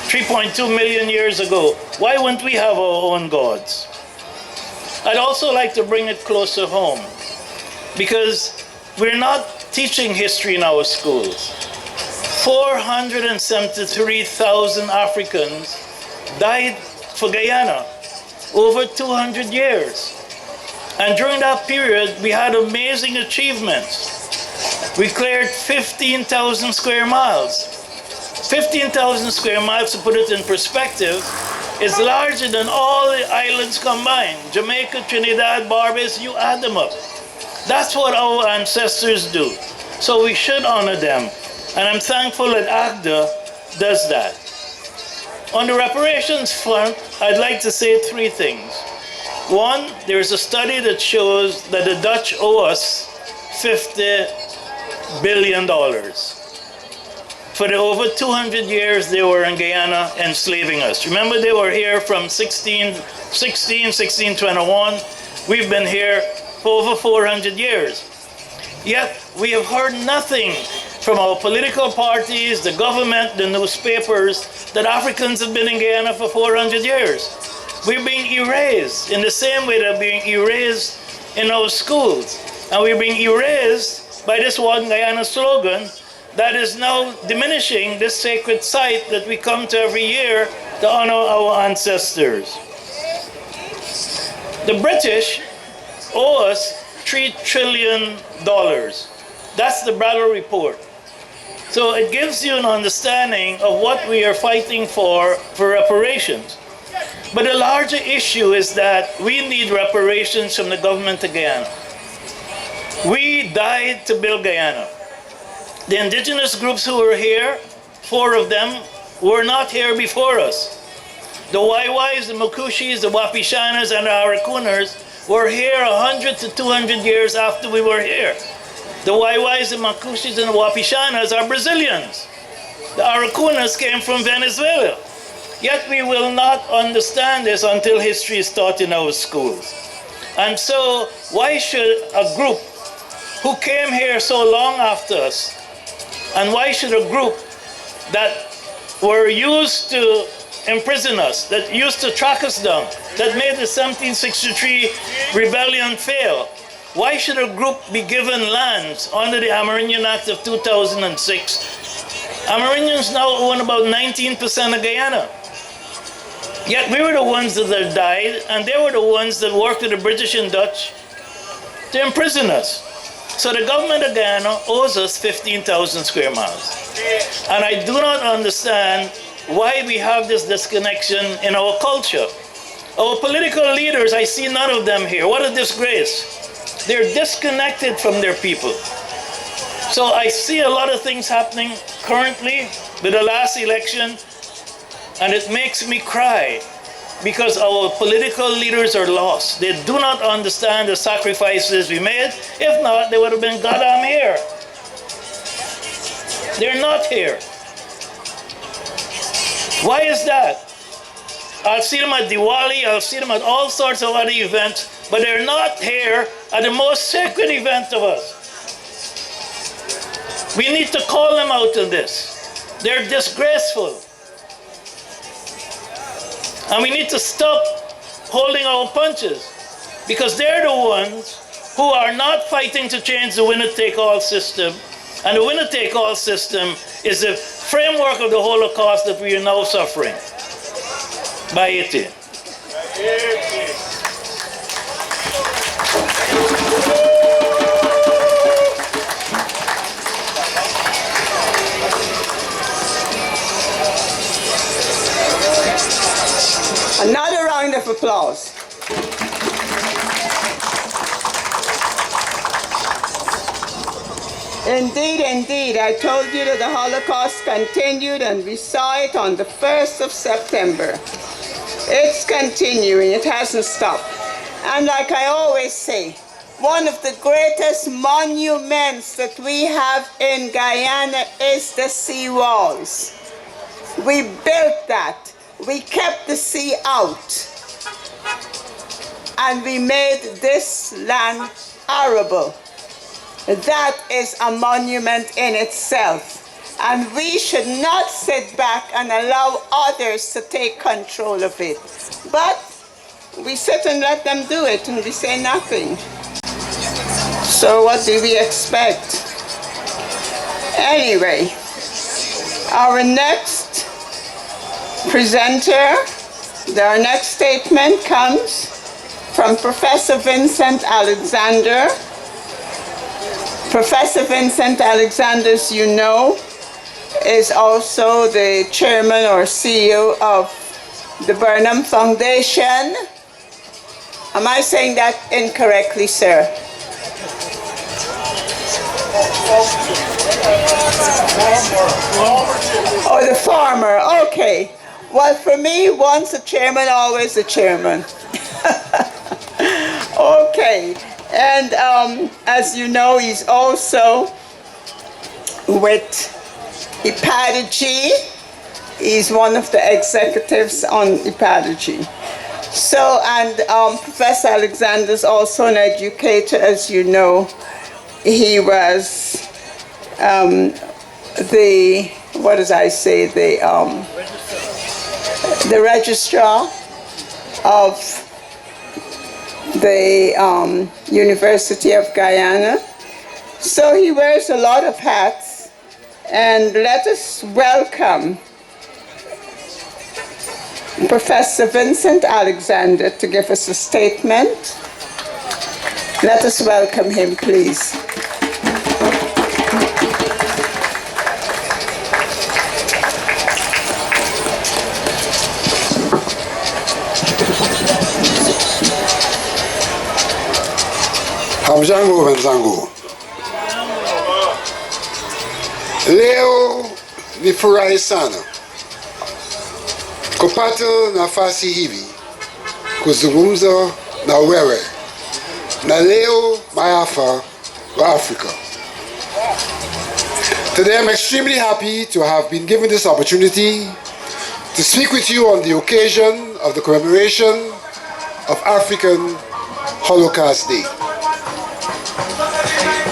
Speaker 10: 3.2 million years ago, why wouldn't we have our own gods? I'd also like to bring it closer home, because we're not teaching history in our schools. 473,000 Africans died for Guyana over 200 years. And during that period, we had amazing achievements. We cleared 15,000 square miles. 15,000 square miles, to put it in perspective, is larger than all the islands combined. Jamaica, Trinidad, Barbados, you add them up. That's what our ancestors do. So we should honor them. And I'm thankful that ACDA does that. On the reparations front, I'd like to say three things. One, there's a study that shows that the Dutch owe us $50 billion. For the over 200 years they were in Guyana enslaving us. Remember, they were here from 1621. We've been here for over 400 years. Yet we have heard nothing from our political parties, the government, the newspapers, that Africans have been in Guyana for 400 years. We're being erased in the same way they're being erased in our schools. And we're being erased by this One Guyana slogan that is now diminishing this sacred site that we come to every year to honor our ancestors. The British owe us $3 trillion. That's the Brattle Report. So it gives you an understanding of what we are fighting for reparations. But the larger issue is that we need reparations from the government of Guyana. We died to build Guyana. The indigenous groups who were here, 4 of them, were not here before us. The Waiwais, the Makushis, the Wapishanas, and the Arakuners were here 100 to 200 years after we were here. The Waiwais, the Makushis, and the Wapishanas are Brazilians. The Arakunas came from Venezuela. Yet we will not understand this until history is taught in our schools. And so why should a group who came here so long after us, and why should a group that were used to imprison us, that used to track us down, that made the 1763 rebellion fail, why should a group be given lands under the Amerindian Act of 2006? Amerindians now own about 19% of Guyana. Yet we were the ones that died, and they were the ones that worked with the British and Dutch to imprison us. So the government of Guyana owes us 15,000 square miles. And I do not understand why we have this disconnection in our culture. Our political leaders, I see none of them here. What a disgrace. They're disconnected from their people. So I see a lot of things happening currently with the last election, and it makes me cry because our political leaders are lost. They do not understand the sacrifices we made. If not, they would have been goddamn here. They're not here. Why is that? I'll see them at Diwali, I'll see them at all sorts of other events, but they're not here at the most sacred event of us. We need to call them out on this. They're disgraceful. And we need to stop holding our punches, because they're the ones who are not fighting to change the winner-take-all system. And the winner-take-all system is the framework of the Holocaust that we are now suffering by Haiti.
Speaker 1: Another round of applause. Indeed, indeed, I told you that the Holocaust continued, and we saw it on the 1st of September. It's continuing, it hasn't stopped. And like I always say, one of the greatest monuments that we have in Guyana is the seawalls. We built that. We kept the sea out. And we made this land arable. That is a monument in itself. And we should not sit back and allow others to take control of it. But we sit and let them do it and we say nothing. So what do we expect? Anyway, our next presenter, our next statement comes from Professor Vincent Alexander. Professor Vincent Alexander, as you know, is also the chairman or CEO of the Burnham Foundation. Am I saying that incorrectly, sir? Oh, the former, okay. Well, for me, once a chairman, always a chairman. Okay, and as you know, he's also with IPADG. He's one of the executives on IPADG. So, and Professor Alexander is also an educator, as you know. He was the registrar of the University of Guyana. So he wears a lot of hats, and let us welcome Professor Vincent Alexander to give us a statement. Let us welcome him, please.
Speaker 11: Hamjango wenzangu, leo ni furahi sana kupata nafasi hivi kuzungumza na wewe na leo Maafa wa Africa. Today I'm extremely happy to have been given this opportunity to speak with you on the occasion of the commemoration of African Holocaust Day.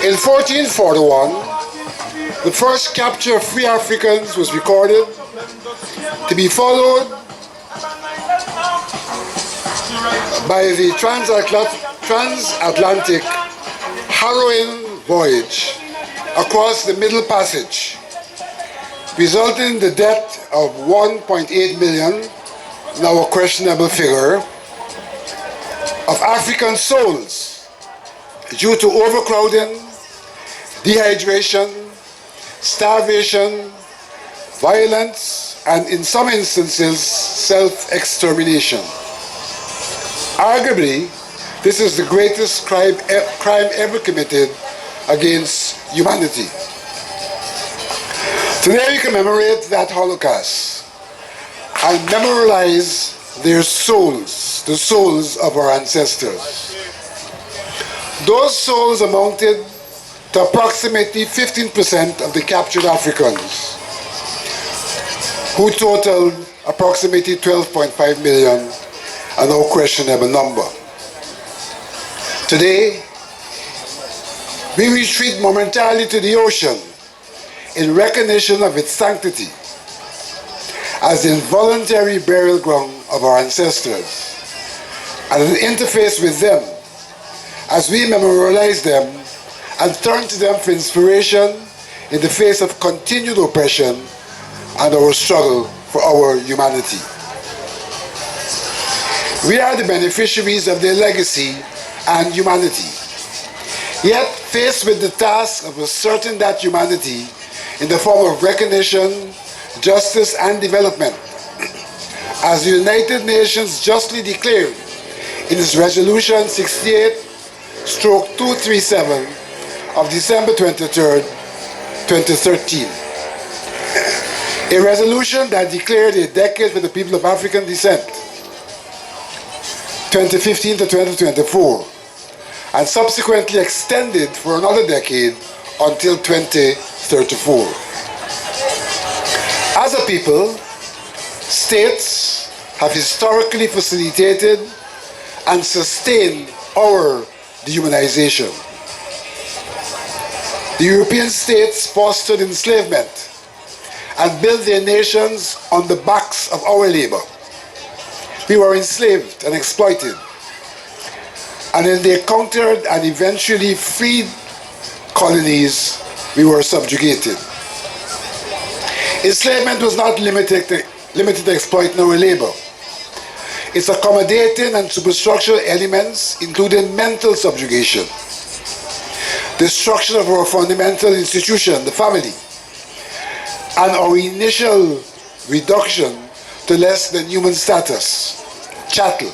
Speaker 11: In 1441, the first capture of free Africans was recorded, to be followed by the transatlantic harrowing voyage across the Middle Passage, resulting in the death of 1.8 million, now a questionable figure, of African souls due to overcrowding, dehydration, starvation, violence, and in some instances, self-extermination. Arguably, this is the greatest crime ever committed against humanity. Today we commemorate that Holocaust and memorialize their souls, the souls of our ancestors. Those souls amounted to approximately 15% of the captured Africans, who totaled approximately 12.5 million, a no questionable number. Today, we retreat momentarily to the ocean in recognition of its sanctity as the involuntary burial ground of our ancestors, and an interface with them as we memorialize them and turn to them for inspiration in the face of continued oppression and our struggle for our humanity. We are the beneficiaries of their legacy and humanity, yet faced with the task of asserting that humanity in the form of recognition, justice, and development, as the United Nations justly declared in its Resolution 68/237 of December 23rd, 2013. A resolution that declared a decade for the people of African descent, 2015 to 2024, and subsequently extended for another decade until 2034. As a people, states have historically facilitated and sustained our dehumanization. The European states fostered enslavement and built their nations on the backs of our labor. We were enslaved and exploited. And when they conquered and eventually freed colonies, we were subjugated. Enslavement was not limited to exploiting our labor. Its accommodating and superstructural elements included mental subjugation, destruction of our fundamental institution, the family, and our initial reduction to less than human status, chattel,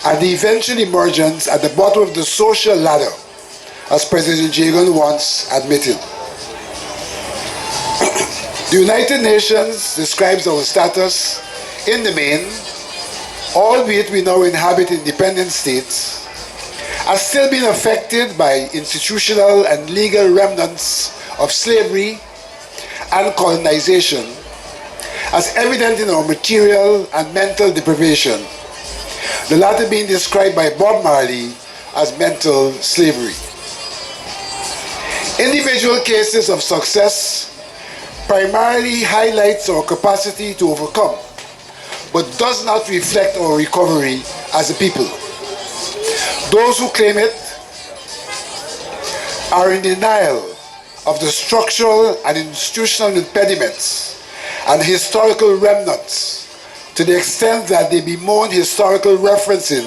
Speaker 11: and the eventual emergence at the bottom of the social ladder, as President Reagan once admitted. The United Nations describes our status in the main, albeit we now inhabit independent states, as still being affected by institutional and legal remnants of slavery and colonization, as evident in our material and mental deprivation, the latter being described by Bob Marley as mental slavery. Individual cases of success primarily highlights our capacity to overcome, but does not reflect our recovery as a people. Those who claim it are in denial of the structural and institutional impediments and historical remnants, to the extent that they bemoan historical referencing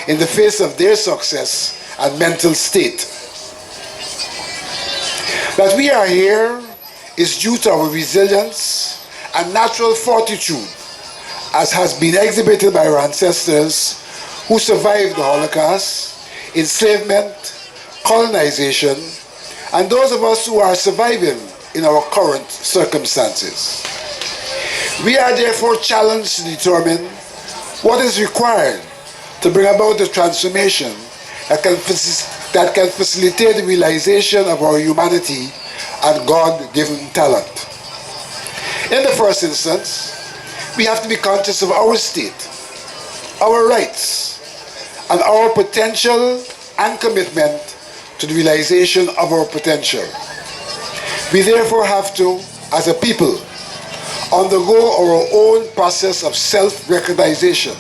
Speaker 11: in the face of their success and mental state. That we are here is due to our resilience and natural fortitude, as has been exhibited by our ancestors who survived the Holocaust, enslavement, colonization, and those of us who are surviving in our current circumstances. We are therefore challenged to determine what is required to bring about the transformation that can facilitate the realization of our humanity and God-given talent. In the first instance, we have to be conscious of our state, our rights, and our potential and commitment to the realization of our potential. We therefore have to, as a people, undergo our own process of self-recognition.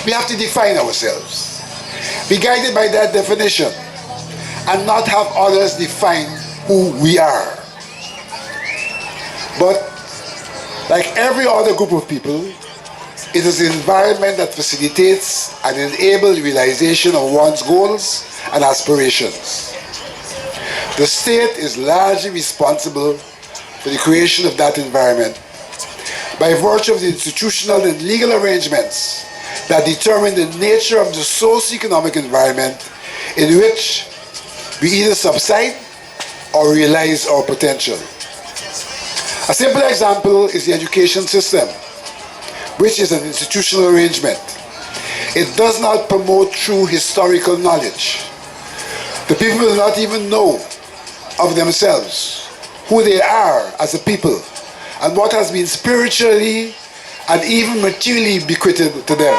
Speaker 11: We have to define ourselves, be guided by that definition, and not have others define who we are. But like every other group of people, it is the environment that facilitates and enables the realization of one's goals and aspirations. The state is largely responsible for the creation of that environment by virtue of the institutional and legal arrangements that determine the nature of the socio-economic environment in which we either subside or realize our potential. A simple example is the education system, which is an institutional arrangement. It does not promote true historical knowledge. The people will not even know of themselves, who they are as a people, and what has been spiritually and even materially bequeathed to them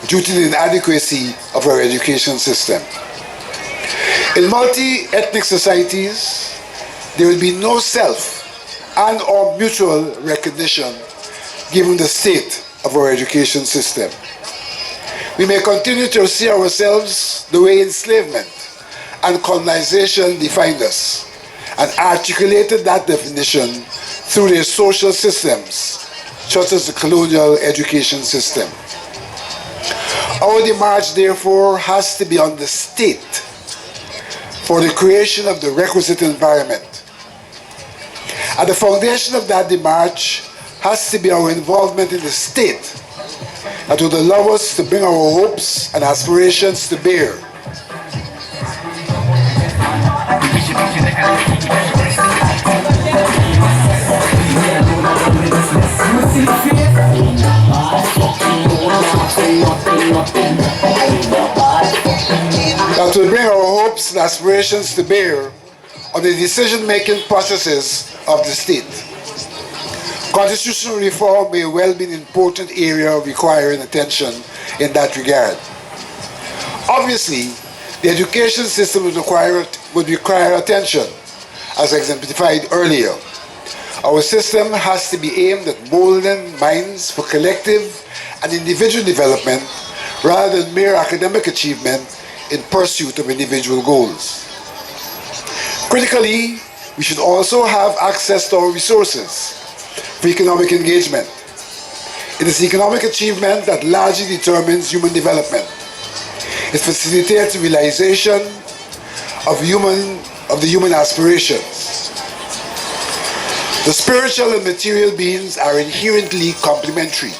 Speaker 11: due to the inadequacy of our education system. In multi-ethnic societies, there will be no self and or mutual recognition given the state of our education system. We may continue to see ourselves the way enslavement and colonization defined us, and articulated that definition through their social systems, such as the colonial education system. Our demarche, therefore, has to be on the state for the creation of the requisite environment. At the foundation of that demarche has to be our involvement in the state that would allow us to bring our hopes and aspirations to bear. aspirations to bear on the decision-making processes of the state. Constitutional reform may well be an important area requiring attention in that regard. Obviously, the education system would require attention, as exemplified earlier. Our system has to be aimed at molding minds for collective and individual development rather than mere academic achievement in pursuit of individual goals. Critically, we should also have access to our resources for economic engagement. It is economic achievement that largely determines human development. It facilitates the realization of the human aspirations. The spiritual and material beings are inherently complementary.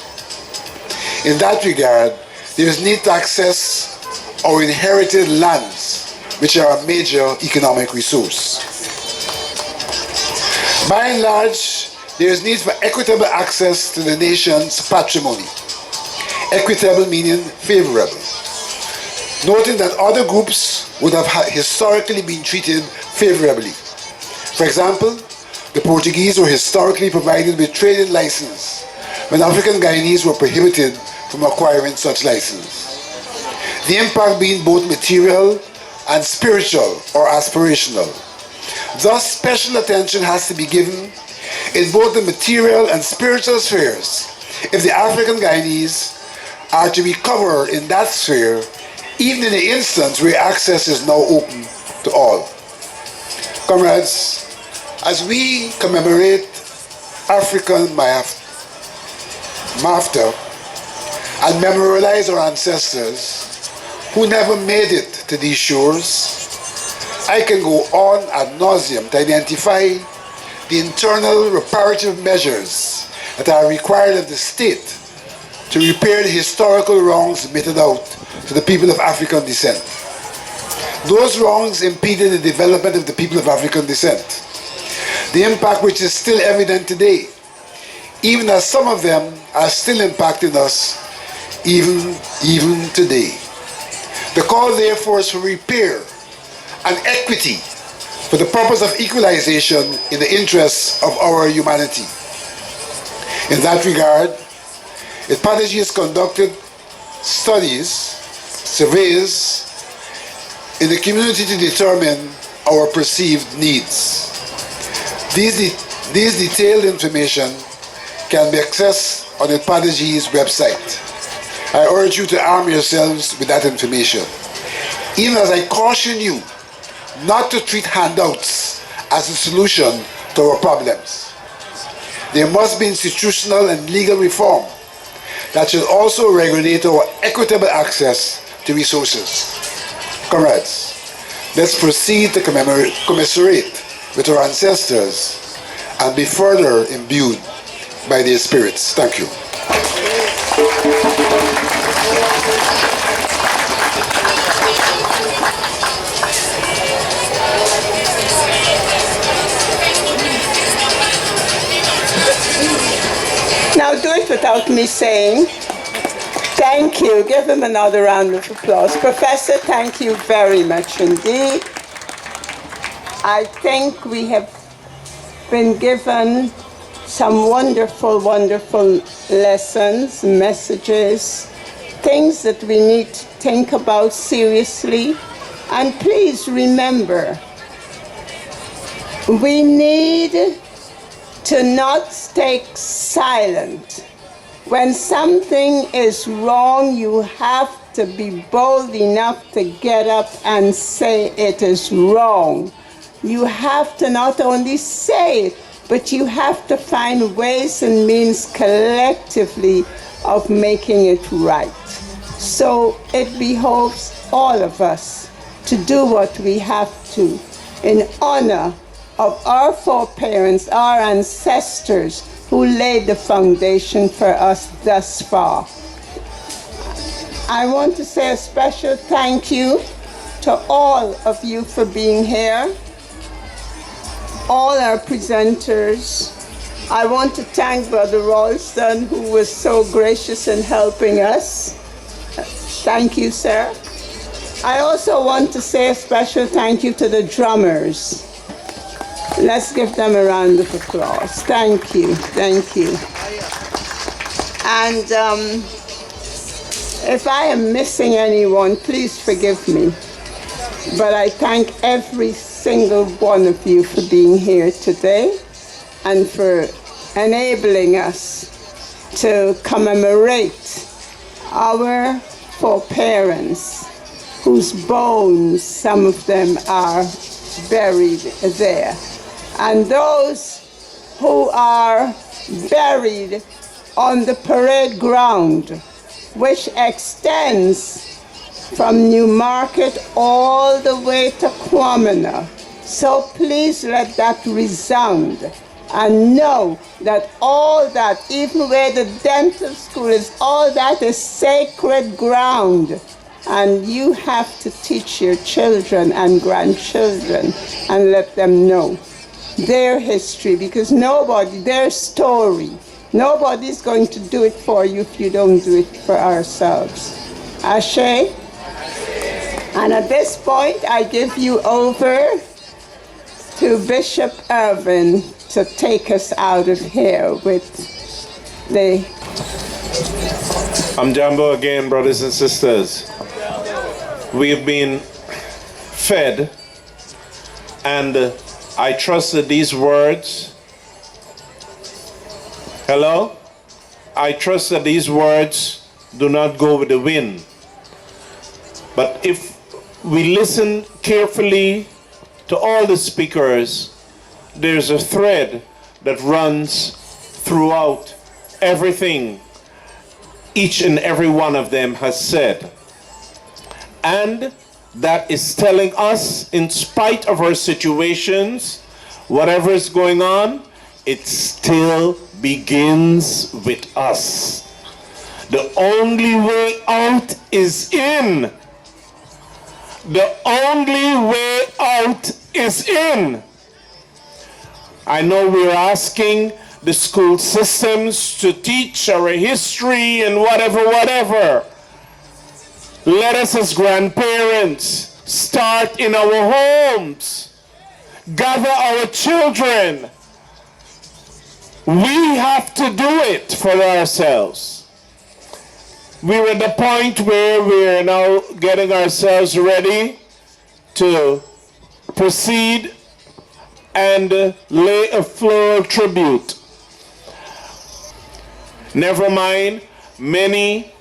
Speaker 11: In that regard, there is need to access our inherited lands, which are a major economic resource. By and large, there is need for equitable access to the nation's patrimony. Equitable meaning favorable. Noting that other groups would have historically been treated favorably. For example, the Portuguese were historically provided with trading license when African Guyanese were prohibited from acquiring such license. The impact being both material and spiritual or aspirational. Thus, special attention has to be given in both the material and spiritual spheres if the African Guyanese are to recover in that sphere, even in the instance where access is now open to all. Comrades, as we commemorate African Maafa and memorialize our ancestors who never made it to these shores, I can go on ad nauseum to identify the internal reparative measures that are required of the state to repair the historical wrongs meted out to the people of African descent. Those wrongs impeded the development of the people of African descent, the impact which is still evident today, even as some of them are still impacting us even today. The call therefore is for repair and equity for the purpose of equalization in the interests of our humanity. In that regard, Ethnology has conducted studies, surveys in the community to determine our perceived needs. These detailed information can be accessed on Ethnology's website. I urge you to arm yourselves with that information, even as I caution you not to treat handouts as a solution to our problems. There must be institutional and legal reform that should also regulate our equitable access to resources. Comrades, let's proceed to commiserate with our ancestors and be further imbued by their spirits. Thank you.
Speaker 1: Now do it without me saying thank you. Give him another round of applause. Professor, thank you very much indeed. I think we have been given some wonderful, wonderful lessons, messages, things that we need to think about seriously. And please remember, we need to not stay silent. When something is wrong, you have to be bold enough to get up and say it is wrong. You have to not only say it, but you have to find ways and means collectively of making it right. So it behoves all of us to do what we have to in honor of our foreparents, our ancestors who laid the foundation for us thus far. I want to say a special thank you to all of you for being here, all our presenters. I want to thank Brother Ralston, who was so gracious in helping us. Thank you, sir. I also want to say a special thank you to the drummers. Let's give them a round of applause. Thank you, thank you. And if I am missing anyone, please forgive me. But I thank every single one of you for being here today and for enabling us to commemorate our foreparents whose bones, some of them are buried there. And those who are buried on the parade ground, which extends from Newmarket all the way to Kwamina. So please let that resound and know that all that, even where the dental school is, all that is sacred ground. And you have to teach your children and grandchildren and let them know their history, because their story, nobody's going to do it for you if you don't do it for ourselves. Ashe? And at this point, I give you over to Bishop Irvin to take us out of here with the...
Speaker 6: I'm Jambo again, brothers and sisters. We've been fed, and I trust that these words, hello? I trust that these words do not go with the wind. But if we listen carefully to all the speakers, there's a thread that runs throughout everything each and every one of them has said. And that is telling us, in spite of our situations, whatever is going on, it still begins with us. The only way out is in. The only way out is in. I know we're asking the school systems to teach our history and whatever. Let us as grandparents start in our homes. Gather our children. We have to do it for ourselves. We're at the point where we're now getting ourselves ready to proceed and lay a floral tribute. Never mind, many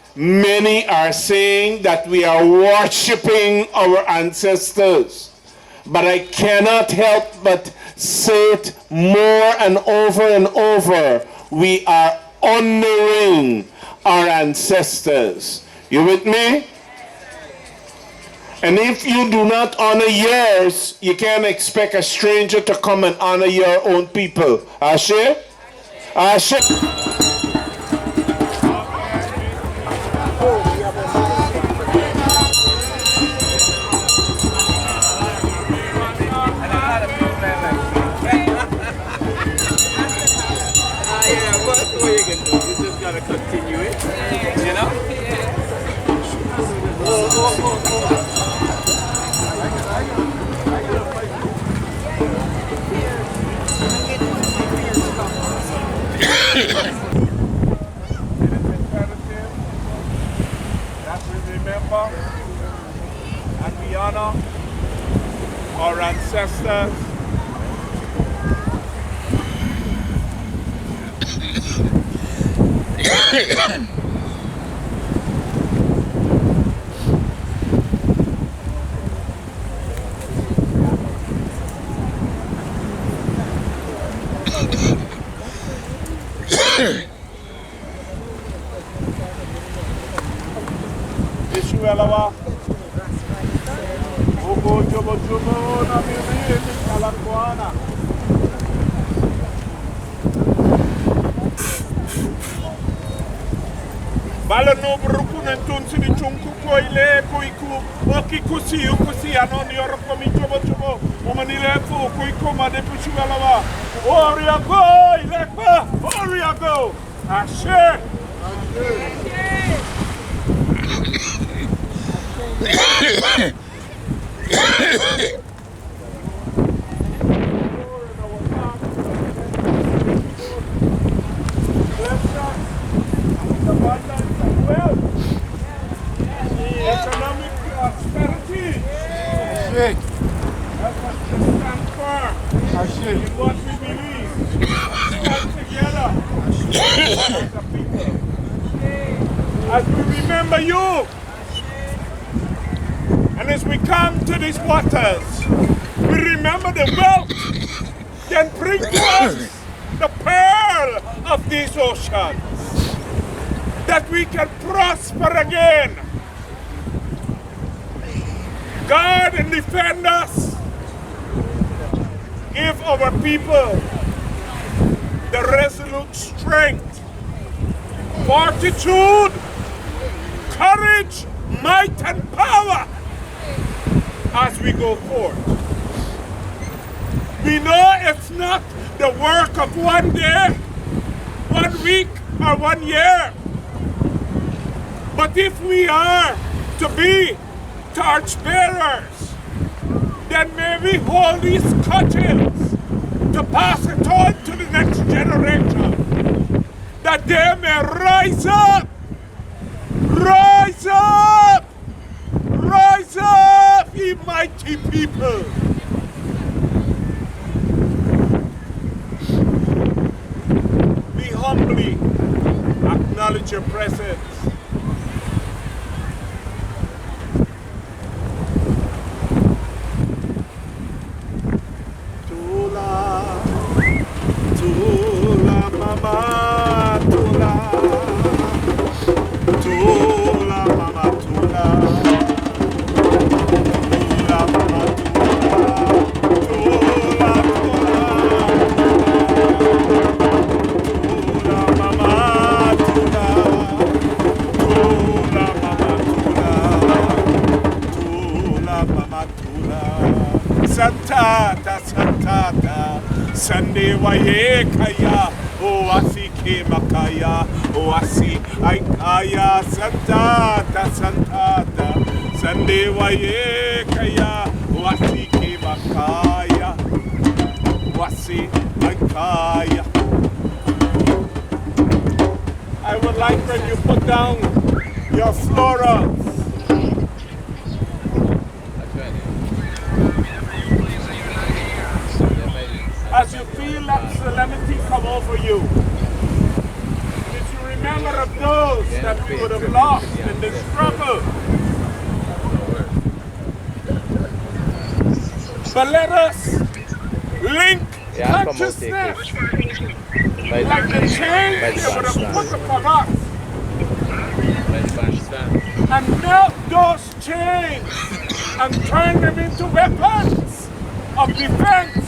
Speaker 6: are saying that we are worshiping our ancestors. But I cannot help but say it more and over. We are honoring our ancestors. You with me? And if you do not honor yours, you can't expect a stranger to come and honor your own people. Ashe? Ashe?
Speaker 12: Continue it, you know? That we remember and we honor our ancestors. Ishuelawa Ogo Jobo na Miri Alakuana. Bala no brukuna tunsi ni chunku koile kuiku okikusi ukusi anoni oroko mi jobo omanile fu kuiku made pushuelawa Oriago ilekba Oriago Ashe Economic prosperity. That's what we stand for. In what we believe. Stand together as a people. As we remember you, and as we come to these waters, we remember the wealth that bring to us the pearl of these oceans, that we can prosper again. Guard and defend us. Give our people the resolute strength, fortitude, courage, might, and power as we go forth. We know it's not the work of one day, 1 week, or 1 year. But if we are to be torchbearers, then may we hold these cudgels to pass it on to the next generation, that they may rise up, rise up, rise up, ye mighty people. We humbly acknowledge your presence. Santata, Santata, Sande Waye Kaya, Oasi Kemakaya, Oasi Aikaya, Santata, Santata, Sande Waye Kaya, Oasi Kemakaya, Oasi Aikaya. I would like when you put down your florals. As you feel that solemnity come over you, and if you remember of those that we would have lost in this struggle, but let us link consciousness like the chains they would have put upon us, and melt those chains and turn them into weapons of defense,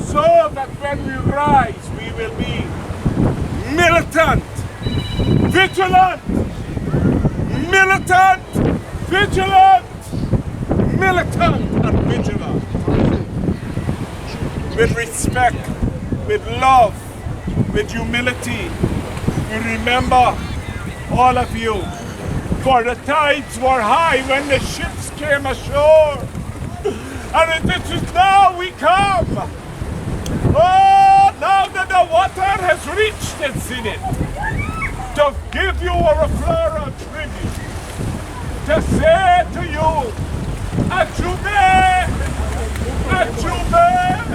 Speaker 12: so that when we rise, we will be militant, vigilant, militant, vigilant, militant, and vigilant. With respect, with love, with humility, we remember all of you. For the tides were high when the ships came ashore, and it is now we come. Oh, now that the water has reached its zenith, to give you a floral tribute, to say to you, Achube, Achube,